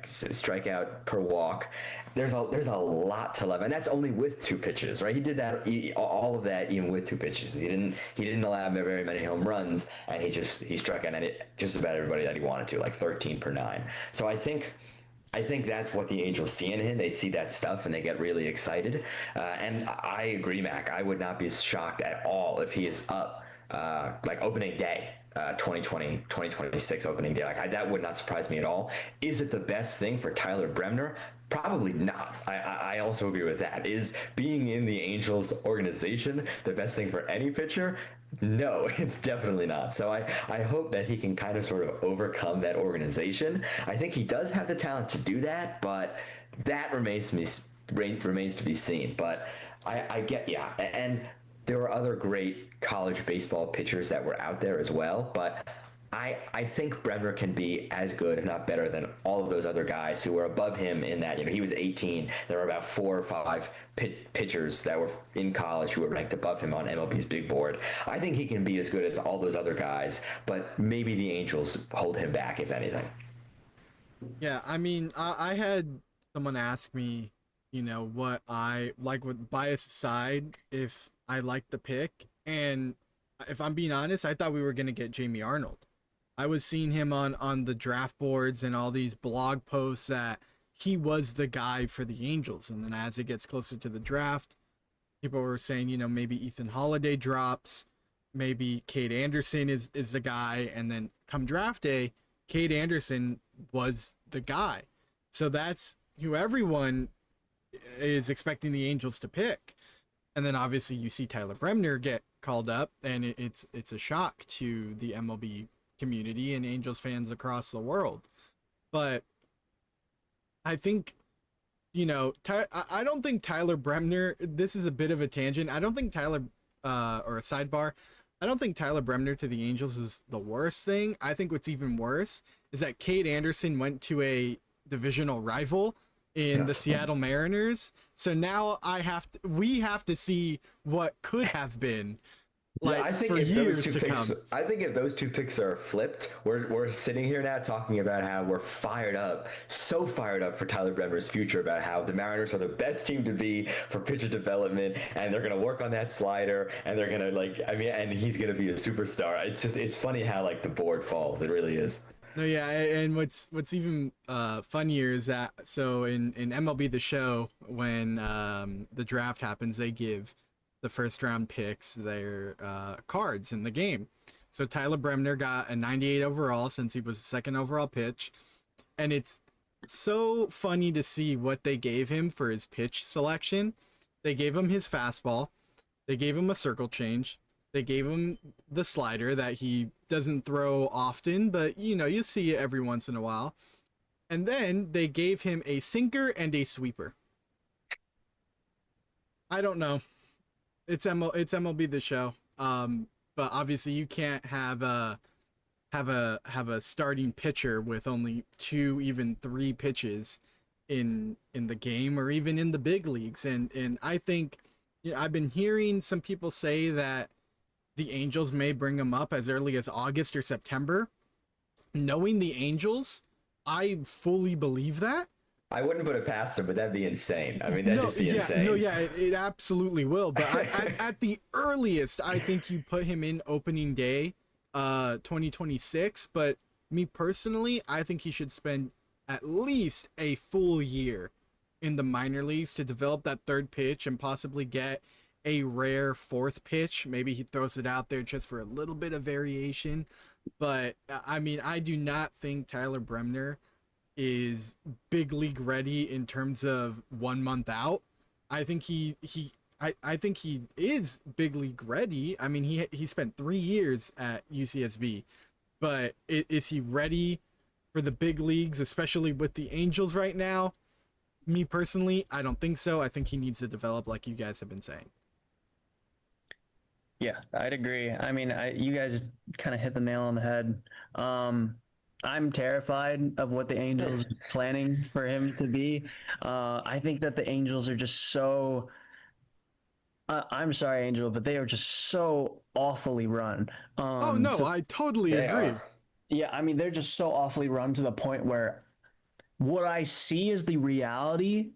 strikeout per walk. There's a lot to love, and that's only with 2 pitches, right? He did that, all of that, even with 2 pitches. He didn't allow very many home runs, and he struck out just about everybody that he wanted to, like 13 per 9. So I think that's what the Angels see in him. They see that stuff and they get really excited. And I agree, Mac. I would not be shocked at all if he is up opening day. 2026 opening day. That would not surprise me at all. Is it the best thing for Tyler Bremner? Probably not. I also agree with that. Is being in the Angels organization the best thing for any pitcher? No, it's definitely not. So I hope that he can kind of sort of overcome that organization. I think he does have the talent to do that, but that remains to be seen. But I get, yeah. And there were other great college baseball pitchers that were out there as well, but I think Bremner can be as good, if not better, than all of those other guys who were above him in that, he was 18. There were about 4 or 5 pitchers that were in college who were ranked above him on MLB's big board. I think he can be as good as all those other guys, but maybe the Angels hold him back, if anything. Yeah, I mean, I had someone ask me, you know, what I like with bias aside, if I like the pick. And if I'm being honest, I thought we were going to get Jamie Arnold. I was seeing him on the draft boards and all these blog posts that he was the guy for the Angels. And then as it gets closer to the draft, people were saying, you know, maybe Ethan Holiday drops, maybe Cade Anderson is the guy, and then come draft day, Cade Anderson was the guy. So that's who everyone is expecting the Angels to pick. And then obviously you see Tyler Bremner get called up, and it's a shock to the MLB community and Angels fans across the world. But I think, you know, I don't think Tyler Bremner, this is a bit of a tangent. I don't think Tyler, or a sidebar, I don't think Tyler Bremner to the Angels is the worst thing. I think what's even worse is that Cade Anderson went to a divisional rival in the Seattle Mariners. So now we have to see what could have been. Like, I think for if years those two to picks, come. I think if those two picks are flipped, we're sitting here now talking about how we're fired up, so fired up for Tyler Bremner's future, about how the Mariners are the best team to be for pitcher development, and they're gonna work on that slider, and they're gonna and he's gonna be a superstar. It's funny how like the board falls. It really is. No, yeah, and what's even funnier is that so in MLB The Show, when the draft happens, they give the first round picks their cards in the game. So Tyler Bremner got a 98 overall since he was the second overall pitch, and it's so funny to see what they gave him for his pitch selection. They gave him his fastball, they gave him a circle change, they gave him the slider that he doesn't throw often, but you know, you see it every once in a while. And then they gave him a sinker and a sweeper. I don't know. It's MLB The Show. But obviously you can't have a starting pitcher with only 2, even 3 pitches in the game, or even in the big leagues. And I think, you know, I've been hearing some people say that the Angels may bring him up as early as August or September. Knowing the Angels, I fully believe that. I wouldn't put it past him, but that'd be insane. I mean, that'd just be insane. No, yeah, it absolutely will. But at the earliest, I think you put him in opening day, 2026. But me personally, I think he should spend at least a full year in the minor leagues to develop that third pitch and possibly get a rare fourth pitch. Maybe he throws it out there just for a little bit of variation. But I mean, I do not think Tyler Bremner is big league ready in terms of 1 month out. I think I think he is big league ready. I mean, he spent 3 years at UCSB, but is he ready for the big leagues, especially with the Angels right now? Me personally, I don't think so. I think he needs to develop, like you guys have been saying. Yeah, I'd agree. I mean, you guys kind of hit the nail on the head. I'm terrified of what the Angels are planning for him to be. I think that the Angels are just so. I'm sorry, Angel, but they are just so awfully run. Oh no, I totally agree. Yeah, I mean, they're just so awfully run to the point where what I see as the reality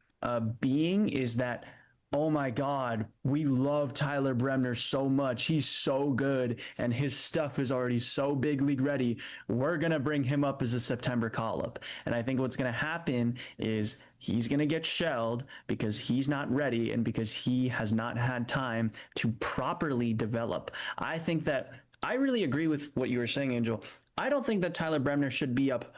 being is that, oh my God, we love Tyler Bremner so much. He's so good, and his stuff is already so big league ready. We're going to bring him up as a September call-up. And I think what's going to happen is he's going to get shelled because he's not ready and because he has not had time to properly develop. I think that I really agree with what you were saying, Angel. I don't think that Tyler Bremner should be up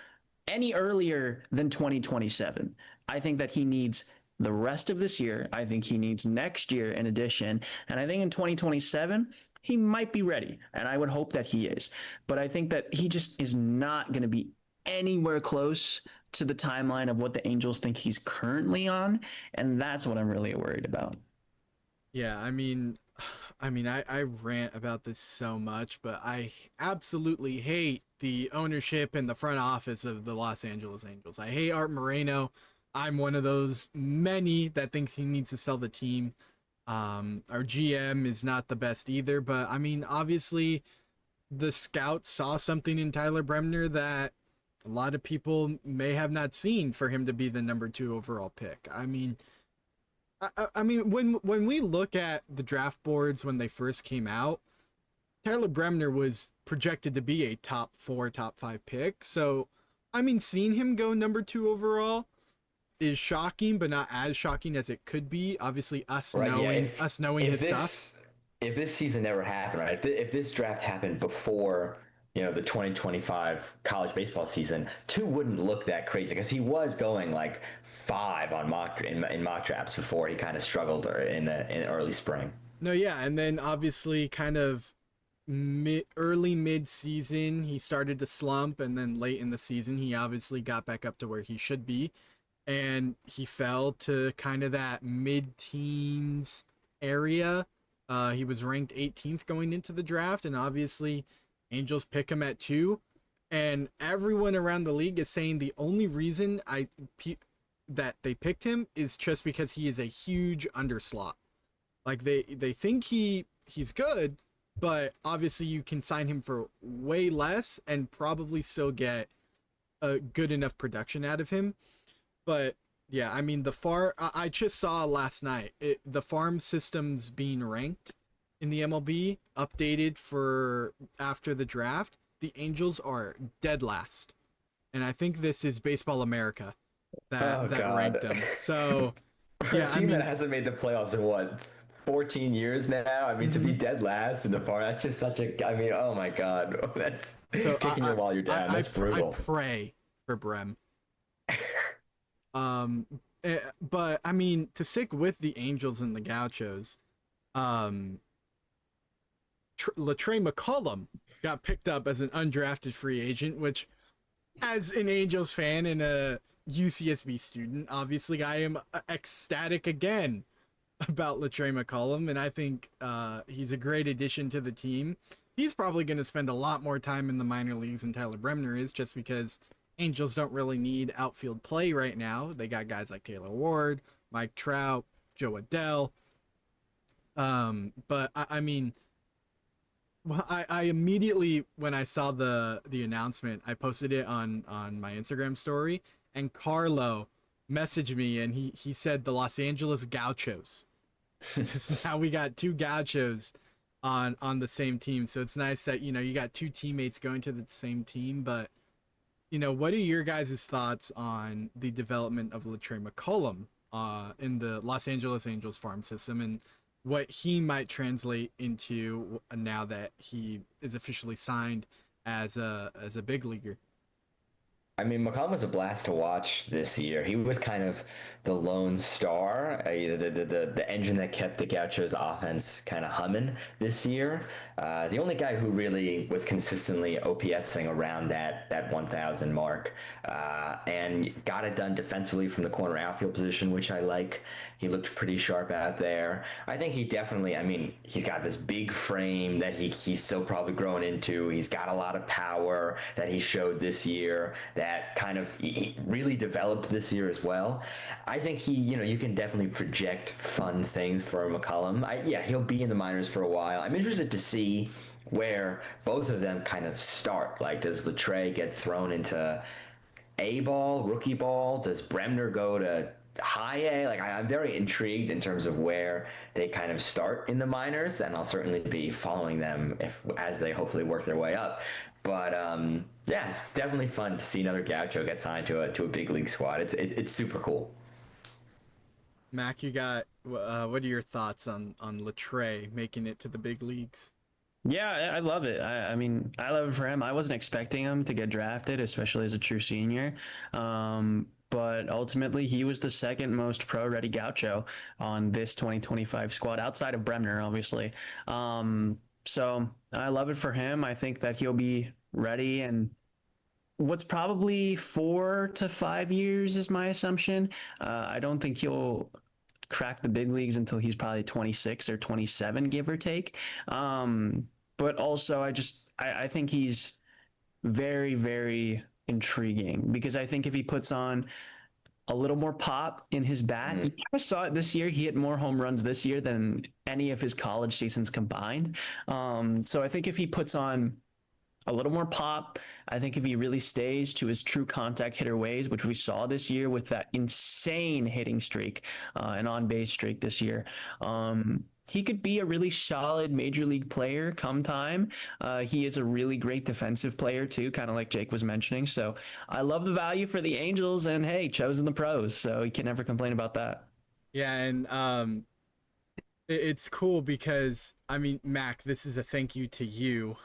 any earlier than 2027. I think that he needs the rest of this year. I think he needs next year in addition. And I think in 2027, he might be ready. And I would hope that he is. But I think that he just is not going to be anywhere close to the timeline of what the Angels think he's currently on. And that's what I'm really worried about. Yeah, I mean, I rant about this so much, but I absolutely hate the ownership and the front office of the Los Angeles Angels. I hate Art Moreno. I'm one of those many that thinks he needs to sell the team. Our GM is not the best either, but I mean, obviously the scouts saw something in Tyler Bremner that a lot of people may have not seen for him to be the number 2 overall pick. I mean, I mean, when we look at the draft boards when they first came out, Tyler Bremner was projected to be a top 4, top 5 pick. So, I mean, seeing him go number 2 overall is shocking, but not as shocking as it could be. Obviously, Right? Yeah. us knowing If his stuff. if this season never happened, right? If this draft happened before the 2025 college baseball season, 2 wouldn't look that crazy because he was going like 5 on in mock drafts before he kind of struggled in early spring. No, yeah, and then obviously, kind of early mid season, he started to slump, and then late in the season, he obviously got back up to where he should be, and he fell to kind of that mid teens area. He was ranked 18th going into the draft, and obviously, Angels pick him at 2, and everyone around the league is saying the only reason that they picked him is just because he is a huge underslot. Like they think he's good, but obviously you can sign him for way less and probably still get a good enough production out of him. But yeah, I mean I just saw last night the farm systems being ranked in the MLB updated for after the draft. The Angels are dead last, and I think this is Baseball America that God. ranked them. So For yeah, a team that hasn't made the playoffs in what 14 years now. I mean, to be dead last in the farm, that's just such a. I mean, oh my God, that's so kicking you while you're down. That's brutal. I pray for Brem. But I mean, to stick with the Angels and the Gauchos, Latrey McCullum got picked up as an undrafted free agent, which, as an Angels fan and a UCSB student, obviously I am ecstatic again about Latrey McCullum, and I think he's a great addition to the team. He's probably going to spend a lot more time in the minor leagues than Tyler Bremner is, just because Angels don't really need outfield play right now. They got guys like Taylor Ward, Mike Trout, Joe Adell. But I mean, well, I immediately, when I saw the announcement, I posted it on my Instagram story, and Carlo messaged me, and he said the Los Angeles Gauchos. Now we got 2 Gauchos on the same team, so it's nice that you got 2 teammates going to the same team. But what are your guys' thoughts on the development of Latrey McCullum in the Los Angeles Angels farm system, and what he might translate into now that he is officially signed as a big leaguer? I mean, McCollum was a blast to watch this year. He was kind of the lone star, the engine that kept the Gauchos offense kind of humming this year. The only guy who really was consistently OPSing around that 1,000 mark, and got it done defensively from the corner outfield position, which I like. He looked pretty sharp out there. I think he definitely, I mean, he's got this big frame that he's still probably growing into. He's got a lot of power that he showed this year that kind of he really developed this year as well. I think you can definitely project fun things for McCullum. He'll be in the minors for a while. I'm interested to see where both of them kind of start. Like, does Latrey get thrown into A ball, rookie ball? Does Bremner go to high A? Like, I'm very intrigued in terms of where they kind of start in the minors, and I'll certainly be following them as they hopefully work their way up. But yeah, it's definitely fun to see another Gaucho get signed to a big league squad. It's super cool. Mac, you got what are your thoughts on Latrey making it to the big leagues? Yeah, I love it. I mean, I love it for him. I wasn't expecting him to get drafted, especially as a true senior. But ultimately, he was the second most pro-ready Gaucho on this 2025 squad, outside of Bremner, obviously. So I love it for him. I think that he'll be ready, and what's probably 4 to 5 years is my assumption. I don't think he'll crack the big leagues until he's probably 26 or 27, give or take. But also, I think he's very, very intriguing, because I think if he puts on a little more pop in his bat, you kind of saw it this year. He hit more home runs this year than any of his college seasons combined. So I think if he puts on a little more pop. I think if he really stays to his true contact hitter ways, which we saw this year with that insane hitting streak and on base streak this year, he could be a really solid major league player come time. He is a really great defensive player too, kind of like Jake was mentioning. So I love the value for the Angels, and hey, chosen the pros, so you can never complain about that. Yeah, and it's cool because I mean, Mac, this is a thank you to you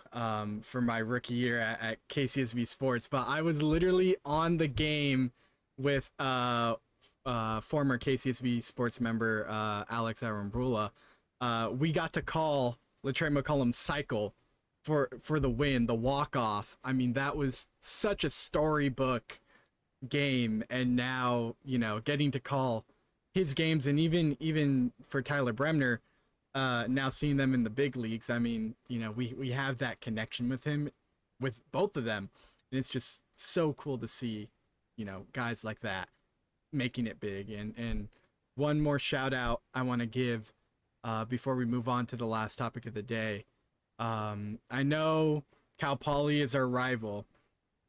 for my rookie year at KCSB Sports. But I was literally on the game with former KCSB Sports member Alex Arambrula. We got to call Latrell McCullum's cycle for the win, the walk off. I mean, that was such a storybook game, and now getting to call his games, and even for Tyler Bremner, now seeing them in the big leagues. I mean, we have that connection with him, with both of them, and it's just so cool to see, guys like that making it big. And one more shout out I want to give before we move on to the last topic of the day. I know Cal Poly is our rival,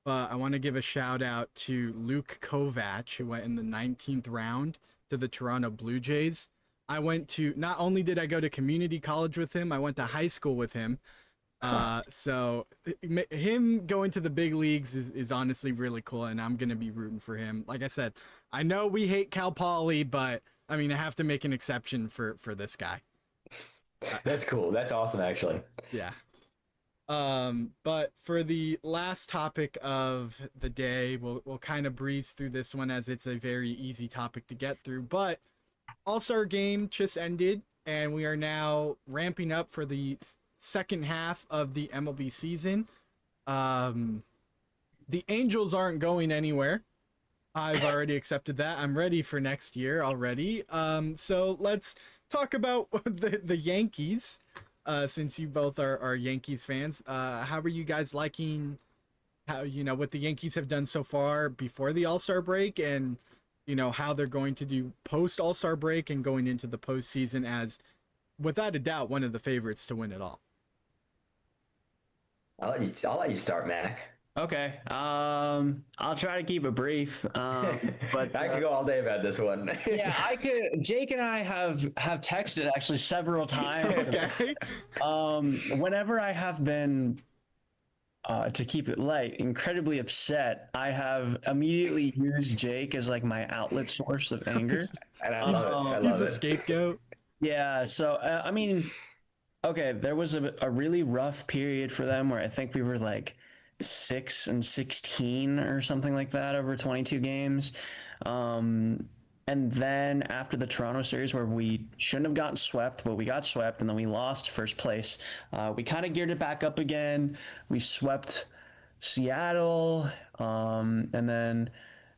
but I want to give a shout out to Luke Kovac, who went in the 19th round to the Toronto Blue Jays. Not only did I go to community college with him, I went to high school with him. So him going to the big leagues is honestly really cool, and I'm going to be rooting for him. Like I said, I know we hate Cal Poly, but I mean, I have to make an exception for this guy. That's cool. That's awesome, actually. Yeah. But for the last topic of the day, we'll kind of breeze through this one as it's a very easy topic to get through. But All-Star game just ended, and we are now ramping up for the second half of the MLB season. The Angels aren't going anywhere. I've already accepted that. I'm ready for next year already. So let's talk about the Yankees. Since you both are Yankees fans, how are you guys liking how what the Yankees have done so far before the All-Star break, and how they're going to do post All-Star break and going into the postseason as, without a doubt, one of the favorites to win it all? I'll let you start, Mac. Okay. I'll try to keep it brief. But I could go all day about this one. yeah, I could. Jake and I have texted actually several times. Okay. Whenever I have been, to keep it light, incredibly upset, I have immediately used Jake as like my outlet source of anger. And I love it. I love He's a it. scapegoat. Yeah. So I mean, okay, there was a really rough period for them where I think we were like 6-16 or something like that over 22 games. And then after the Toronto series, where we shouldn't have gotten swept, but we got swept, and then we lost first place, we kind of geared it back up again. We swept Seattle, and then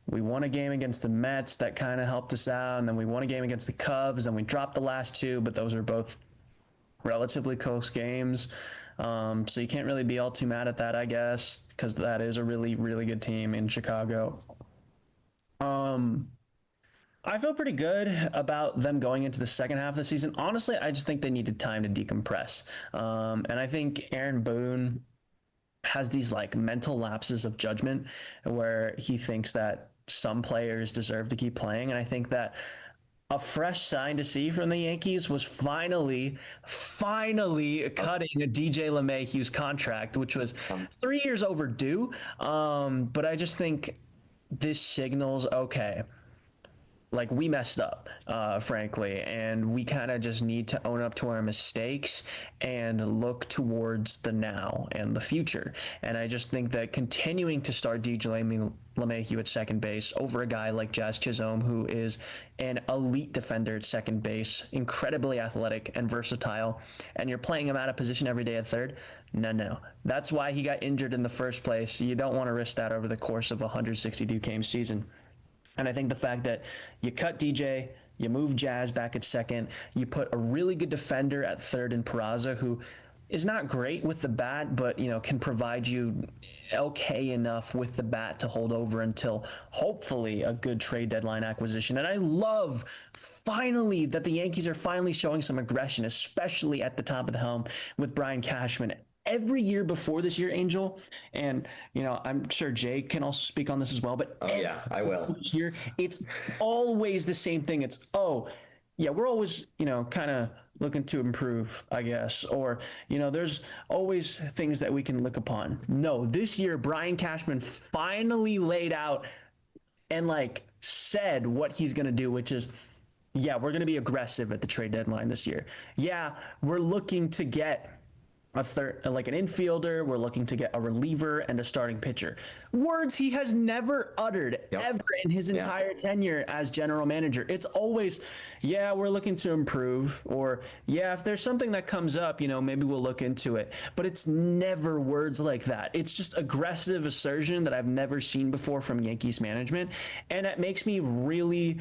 we won a game against the Mets that kind of helped us out, and then we won a game against the Cubs, and we dropped the last two, but those are both relatively close games. So you can't really be all too mad at that, I guess, because that is a really, really good team in Chicago. I feel pretty good about them going into the second half of the season. Honestly, I just think they needed time to decompress. And I think Aaron Boone has these like mental lapses of judgment where he thinks that some players deserve to keep playing. And I think that a fresh sign to see from the Yankees was finally cutting a DJ LeMahieu's contract, which was 3 years overdue. But I just think this signals, okay, like we messed up, frankly, and we kind of just need to own up to our mistakes and look towards the now and the future. And I just think that continuing to start DJ LeMahieu at second base over a guy like Jazz Chisholm, who is an elite defender at second base, incredibly athletic and versatile, and you're playing him out of position every day at third, no. That's why he got injured in the first place. You don't want to risk that over the course of a 162-game season. And I think the fact that you cut DJ, you move Jazz back at second, you put a really good defender at third in Peraza, who is not great with the bat, but can provide you okay enough with the bat to hold over until hopefully a good trade deadline acquisition. And I love finally that the Yankees are finally showing some aggression, especially at the top of the helm with Brian Cashman every year before this year, Angel, and I'm sure Jay can also speak on this as well, but Oh yeah, I will. this year, it's always the same thing. It's, oh, yeah, we're always, kind of looking to improve, I guess, or there's always things that we can look upon. No, this year Brian Cashman finally laid out and like said what he's going to do, which is, yeah, we're going to be aggressive at the trade deadline this year. Yeah, we're looking to get a third, like an infielder. We're looking to get a reliever and a starting pitcher. Words he has never uttered ever in his entire tenure as general manager. It's always, yeah, we're looking to improve, or yeah, if there's something that comes up, maybe we'll look into it. But it's never words like that. It's just aggressive assertion that I've never seen before from Yankees management, and it makes me really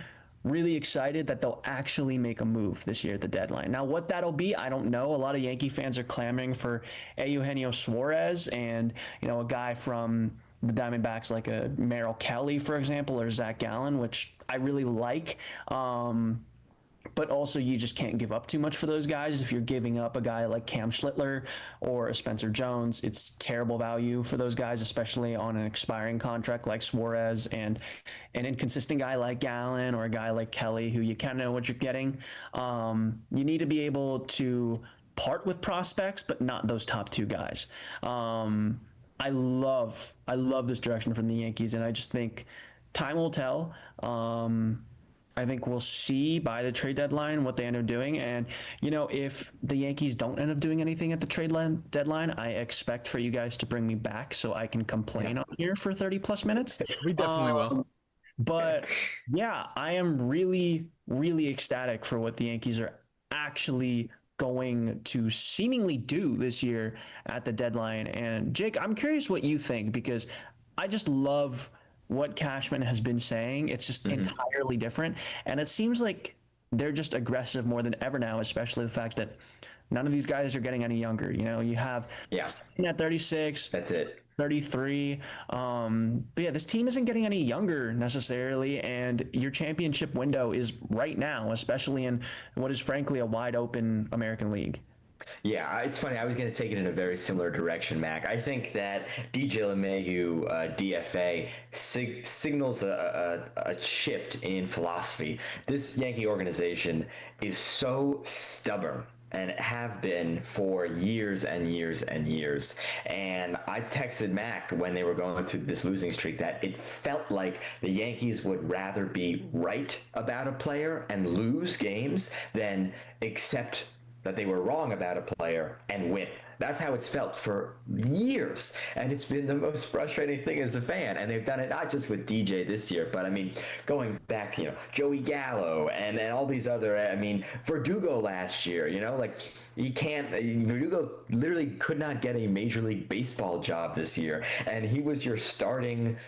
excited that they'll actually make a move this year at the deadline. Now, what that'll be, I don't know. A lot of Yankee fans are clamoring for Eugenio Suarez and, a guy from the Diamondbacks like a Merrill Kelly, for example, or Zach Gallen, which I really like. But also, you just can't give up too much for those guys. If you're giving up a guy like Cam Schlittler or a Spencer Jones, it's terrible value for those guys, especially on an expiring contract like Suarez, and an inconsistent guy like Gallen or a guy like Kelly, who you kind of know what you're getting. You need to be able to part with prospects, but not those top two guys. I love this direction from the Yankees, and I just think time will tell. I think we'll see by the trade deadline what they end up doing. And, if the Yankees don't end up doing anything at the trade deadline, I expect for you guys to bring me back so I can complain on here for 30 plus minutes. We definitely will. But yeah, I am really ecstatic for what the Yankees are actually going to seemingly do this year at the deadline. And Jake, I'm curious what you think, because I just love what Cashman has been saying. It's just entirely different. And it seems like they're just aggressive more than ever now, especially the fact that none of these guys are getting any younger. You have at 36. That's it. 33. But yeah, this team isn't getting any younger necessarily, and your championship window is right now, especially in what is frankly a wide open American League. Yeah, it's funny. I was going to take it in a very similar direction, Mac. I think that DJ LeMahieu, DFA, signals a shift in philosophy. This Yankee organization is so stubborn, and have been for years and years and years. And I texted Mac when they were going through this losing streak that it felt like the Yankees would rather be right about a player and lose games than accept that they were wrong about a player and win. That's how it's felt for years. And it's been the most frustrating thing as a fan. And they've done it not just with DJ this year, but I mean, going back to, Joey Gallo and all these other, Verdugo last year, Verdugo literally could not get a Major League Baseball job this year. And he was your starting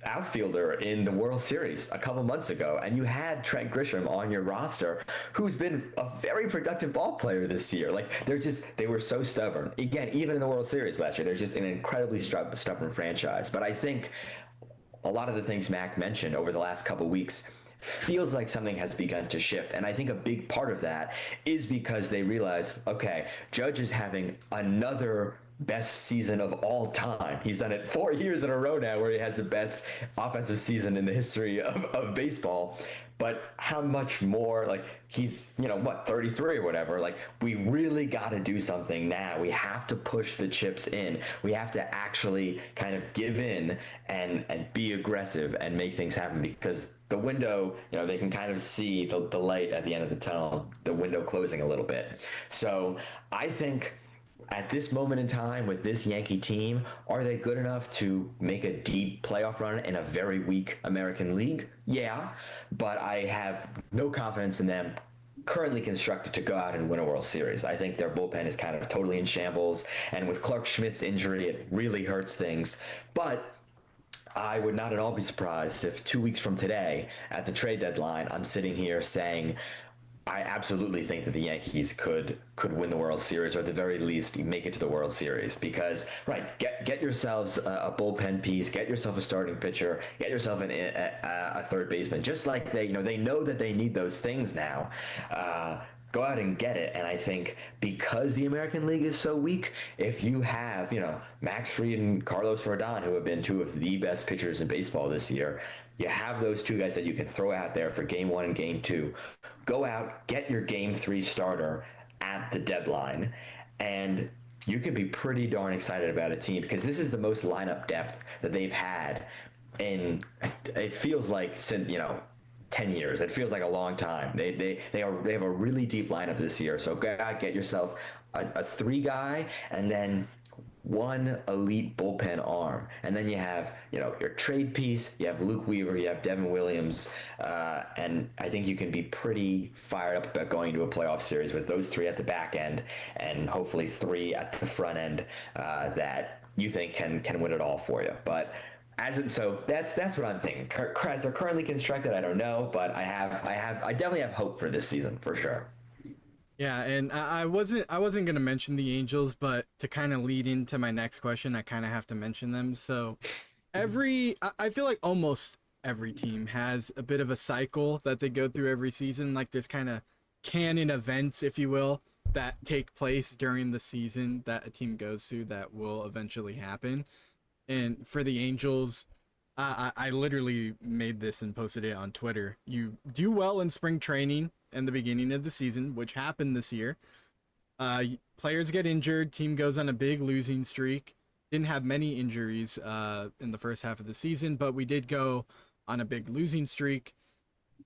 outfielder in the World Series a couple months ago, and you had Trent Grisham on your roster, who's been a very productive ball player this year. They were so stubborn. Again, even in the World Series last year, they're just an incredibly stubborn franchise. But I think a lot of the things Mac mentioned over the last couple weeks feels like something has begun to shift. And I think a big part of that is because they realize, okay, Judge is having another best season of all time. He's done it 4 years in a row now where he has the best offensive season in the history of baseball. But how much more, he's, 33 or whatever. We really got to do something now. We have to push the chips in. We have to actually kind of give in and be aggressive and make things happen, because the window, they can kind of see the light at the end of the tunnel, the window closing a little bit. So I think at this moment in time with this Yankee team, are they good enough to make a deep playoff run in a very weak American League? Yeah, but I have no confidence in them currently constructed to go out and win a World Series. I think their bullpen is kind of totally in shambles, and with Clark Schmidt's injury, it really hurts things. But I would not at all be surprised if 2 weeks from today at the trade deadline, I'm sitting here saying, I absolutely think that the Yankees could win the World Series, or at the very least make it to the World Series. Because get yourselves a bullpen piece, get yourself a starting pitcher, get yourself a third baseman. Just like they know that they need those things now. go out and get it. And I think because the American League is so weak, if you have, Max Fried and Carlos Rodon, who have been two of the best pitchers in baseball this year, you have those two guys that you can throw out there for game one and game two. Go out, get your game three starter at the deadline, and you can be pretty darn excited about a team because this is the most lineup depth that they've had in, it feels like, since 10 years. It feels like a long time. They have a really deep lineup this year. So go out, get yourself a three guy, and then one elite bullpen arm. And then you have, your trade piece, you have Luke Weaver, you have Devin Williams, and I think you can be pretty fired up about going into a playoff series with those three at the back end and hopefully three at the front end that you think can win it all for you. But so that's what I'm thinking. As they're currently constructed, I don't know, but I definitely have hope for this season for sure. Yeah, and I wasn't gonna mention the Angels, but to kind of lead into my next question, I kind of have to mention them. So I feel like almost every team has a bit of a cycle that they go through every season. Like there's kind of canon events, if you will, that take place during the season that a team goes through that will eventually happen. And for the Angels, I literally made this and posted it on Twitter. You do well in spring training and the beginning of the season, which happened this year. Players get injured, team goes on a big losing streak. Didn't have many injuries in the first half of the season, but we did go on a big losing streak.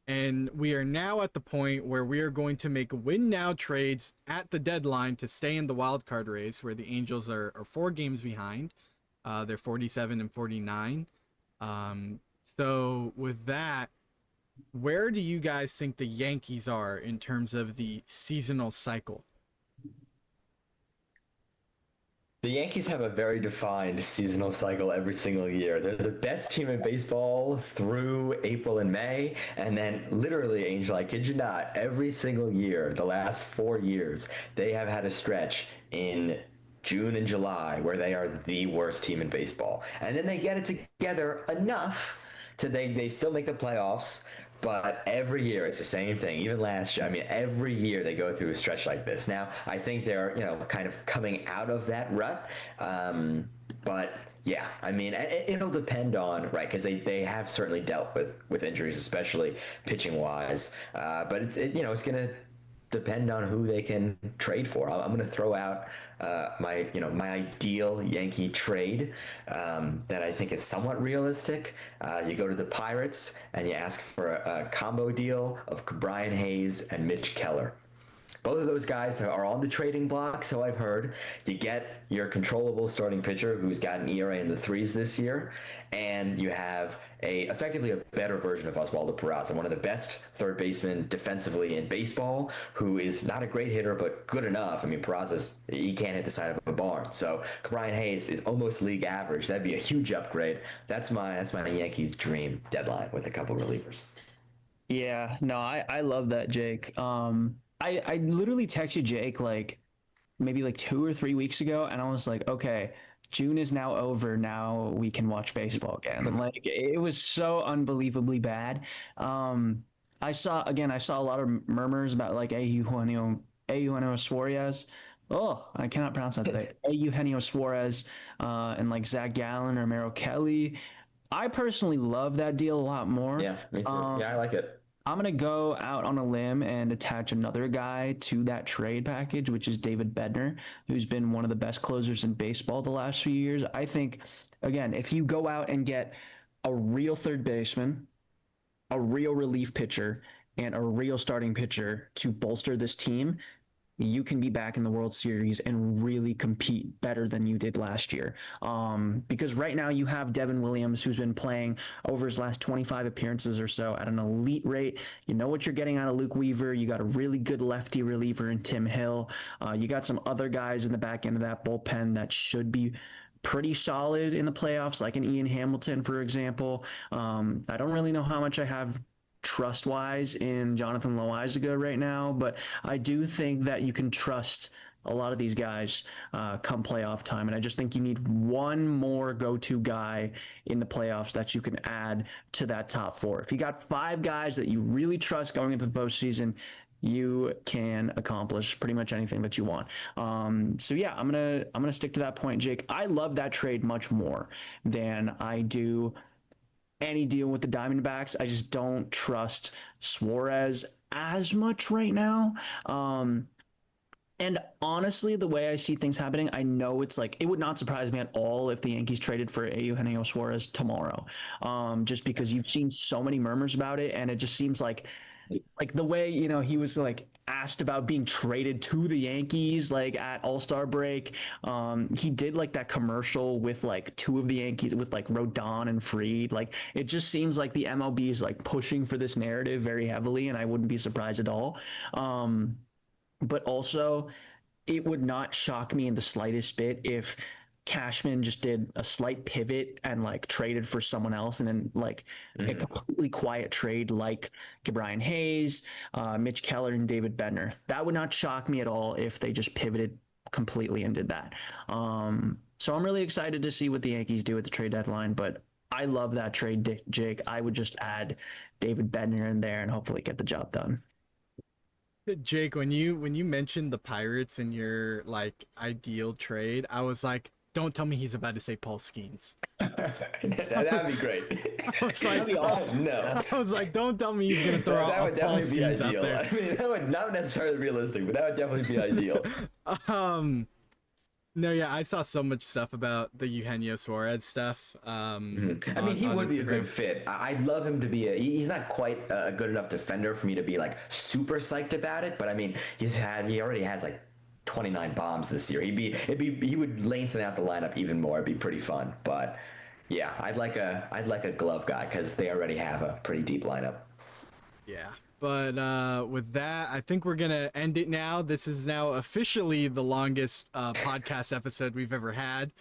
And we are now at the point where we are going to make win now trades at the deadline to stay in the wild card race, where the Angels are 4 games behind. They're 47 and 49. So with that, where do you guys think the Yankees are in terms of the seasonal cycle? The Yankees have a very defined seasonal cycle every single year. They're the best team in baseball through April and May, and then literally, Angel, I kid you not, every single year, the last 4 years, they have had a stretch in June and July where they are the worst team in baseball. And then they get it together enough to they still make the playoffs, but every year it's the same thing. Even last year, I mean, every year they go through a stretch like this. Now, I think they're, kind of coming out of that rut. But yeah, I mean, it'll depend on, right, because they have certainly dealt with injuries, especially pitching wise. But it's going to depend on who they can trade for. I'm going to throw out my ideal Yankee trade that I think is somewhat realistic. You go to the Pirates and you ask for a combo deal of Brian Hayes and Mitch Keller. Both of those guys are on the trading block, so I've heard. You get your controllable starting pitcher who's got an ERA in the 3s this year, and you have effectively a better version of Oswaldo Peraza, one of the best third basemen defensively in baseball, who is not a great hitter, but good enough. I mean, he can't hit the side of a barn. So Brian Hayes is almost league average. That'd be a huge upgrade. That's my Yankees dream deadline with a couple relievers. Yeah, no, I love that, Jake. I literally texted Jake maybe 2 or 3 weeks ago, and I was like, okay, June is now over. Now we can watch baseball again. It was so unbelievably bad. I saw a lot of murmurs about Eugenio Suarez. Oh, I cannot pronounce that today. Eugenio Suarez and Zach Gallen or Merrill Kelly. I personally love that deal a lot more. Yeah, me too. Yeah, I like it. I'm going to go out on a limb and attach another guy to that trade package, which is David Bednar, who's been one of the best closers in baseball the last few years. I think, again, if you go out and get a real third baseman, a real relief pitcher, and a real starting pitcher to bolster this team, you can be back in the World Series and really compete better than you did last year. Because right now you have Devin Williams, who's been playing over his last 25 appearances or so at an elite rate. You know what you're getting out of Luke Weaver. You got a really good lefty reliever in Tim Hill. You got some other guys in the back end of that bullpen that should be pretty solid in the playoffs, like an Ian Hamilton, for example. I don't really know how much I have trust-wise in Jonathan Loaizaga right now, but I do think that you can trust a lot of these guys come playoff time, and I just think you need one more go-to guy in the playoffs that you can add to that top 4. If you got 5 guys that you really trust going into the postseason, you can accomplish pretty much anything that you want. So yeah, I'm gonna stick to that point, Jake. I love that trade much more than I do any deal with the Diamondbacks. I just don't trust Suarez as much right now. And honestly, the way I see things happening, I know it's like it would not surprise me at all if the Yankees traded for Eugenio Suarez tomorrow. Just because you've seen so many murmurs about it, and it just seems like the way he was like asked about being traded to the Yankees like at All-Star break. He did like that commercial with like two of the Yankees with like Rodon and Fried. Like it just seems like the MLB is like pushing for this narrative very heavily, and I wouldn't be surprised at all. But also, it would not shock me in the slightest bit if Cashman just did a slight pivot and like traded for someone else, and then like a completely quiet trade like Brian Hayes, Mitch Keller, and David Bednar. That would not shock me at all if they just pivoted completely and did that. So I'm really excited to see what the Yankees do at the trade deadline, but I love that trade, Jake. I would just add David Bednar in there and hopefully get the job done. Jake, when you mentioned the Pirates in your like ideal trade, I was like, don't tell me he's about to say Paul Skeens. That'd be great. I was like, That'd be awesome. No. I was like, don't tell me he's gonna throw That out would Paul definitely be Skeens out ideal. there. I mean, that would not necessarily realistic, but that would definitely be ideal. No, yeah, I saw so much stuff about the Eugenio Suarez stuff. I mean, he would be a Instagram. good fit. I'd love him to be he's not quite a good enough defender for me to be like super psyched about it, but I mean, he already has like 29 bombs this year. He would lengthen out the lineup even more. It'd be pretty fun. But yeah, I'd like a glove guy because they already have a pretty deep lineup. Yeah. But with that, I think we're gonna end it now. This is now officially the longest podcast episode we've ever had.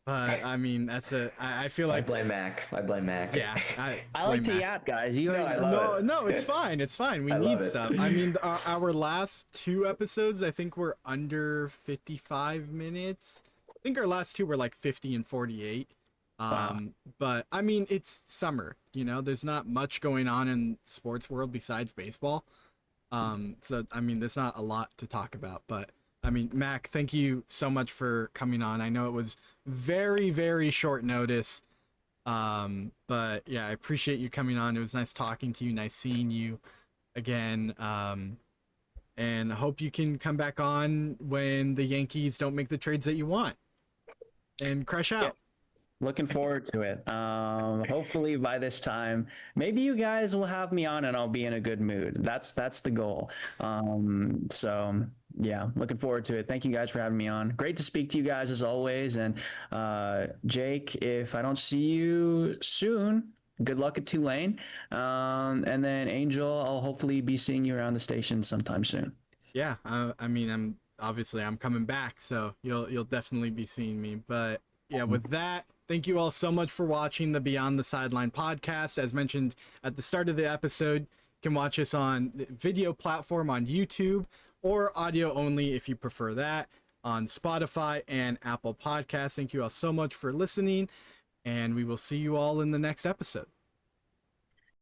But I mean, I feel I like blame Mack. yeah. I like blame to Matt. yap, guys. You No, already I know. love it. No, it's fine. It's fine. We I need love it. stuff. I mean, our last two episodes, I think, were under 55 minutes. I think our last two were like 50 and 48. Wow. But I mean, it's summer. There's not much going on in sports world besides baseball. So I mean, there's not a lot to talk about. But I mean, Mac, thank you so much for coming on. I know it was very, very short notice. But yeah, I appreciate you coming on. It was nice talking to you, nice seeing you again. And I hope you can come back on when the Yankees don't make the trades that you want and crush out. Looking forward to it. Hopefully by this time, maybe you guys will have me on and I'll be in a good mood. That's the goal. So yeah, looking forward to it. Thank you guys for having me on. Great to speak to you guys as always. And Jake, if I don't see you soon, good luck at Tulane. And then Angel, I'll hopefully be seeing you around the station sometime soon. Yeah, I mean, I'm coming back, so you'll definitely be seeing me. But yeah, with that, thank you all so much for watching the Beyond the Sideline podcast. As mentioned at the start of the episode, you can watch us on the video platform on YouTube or audio only if you prefer that on Spotify and Apple Podcasts. Thank you all so much for listening, and we will see you all in the next episode.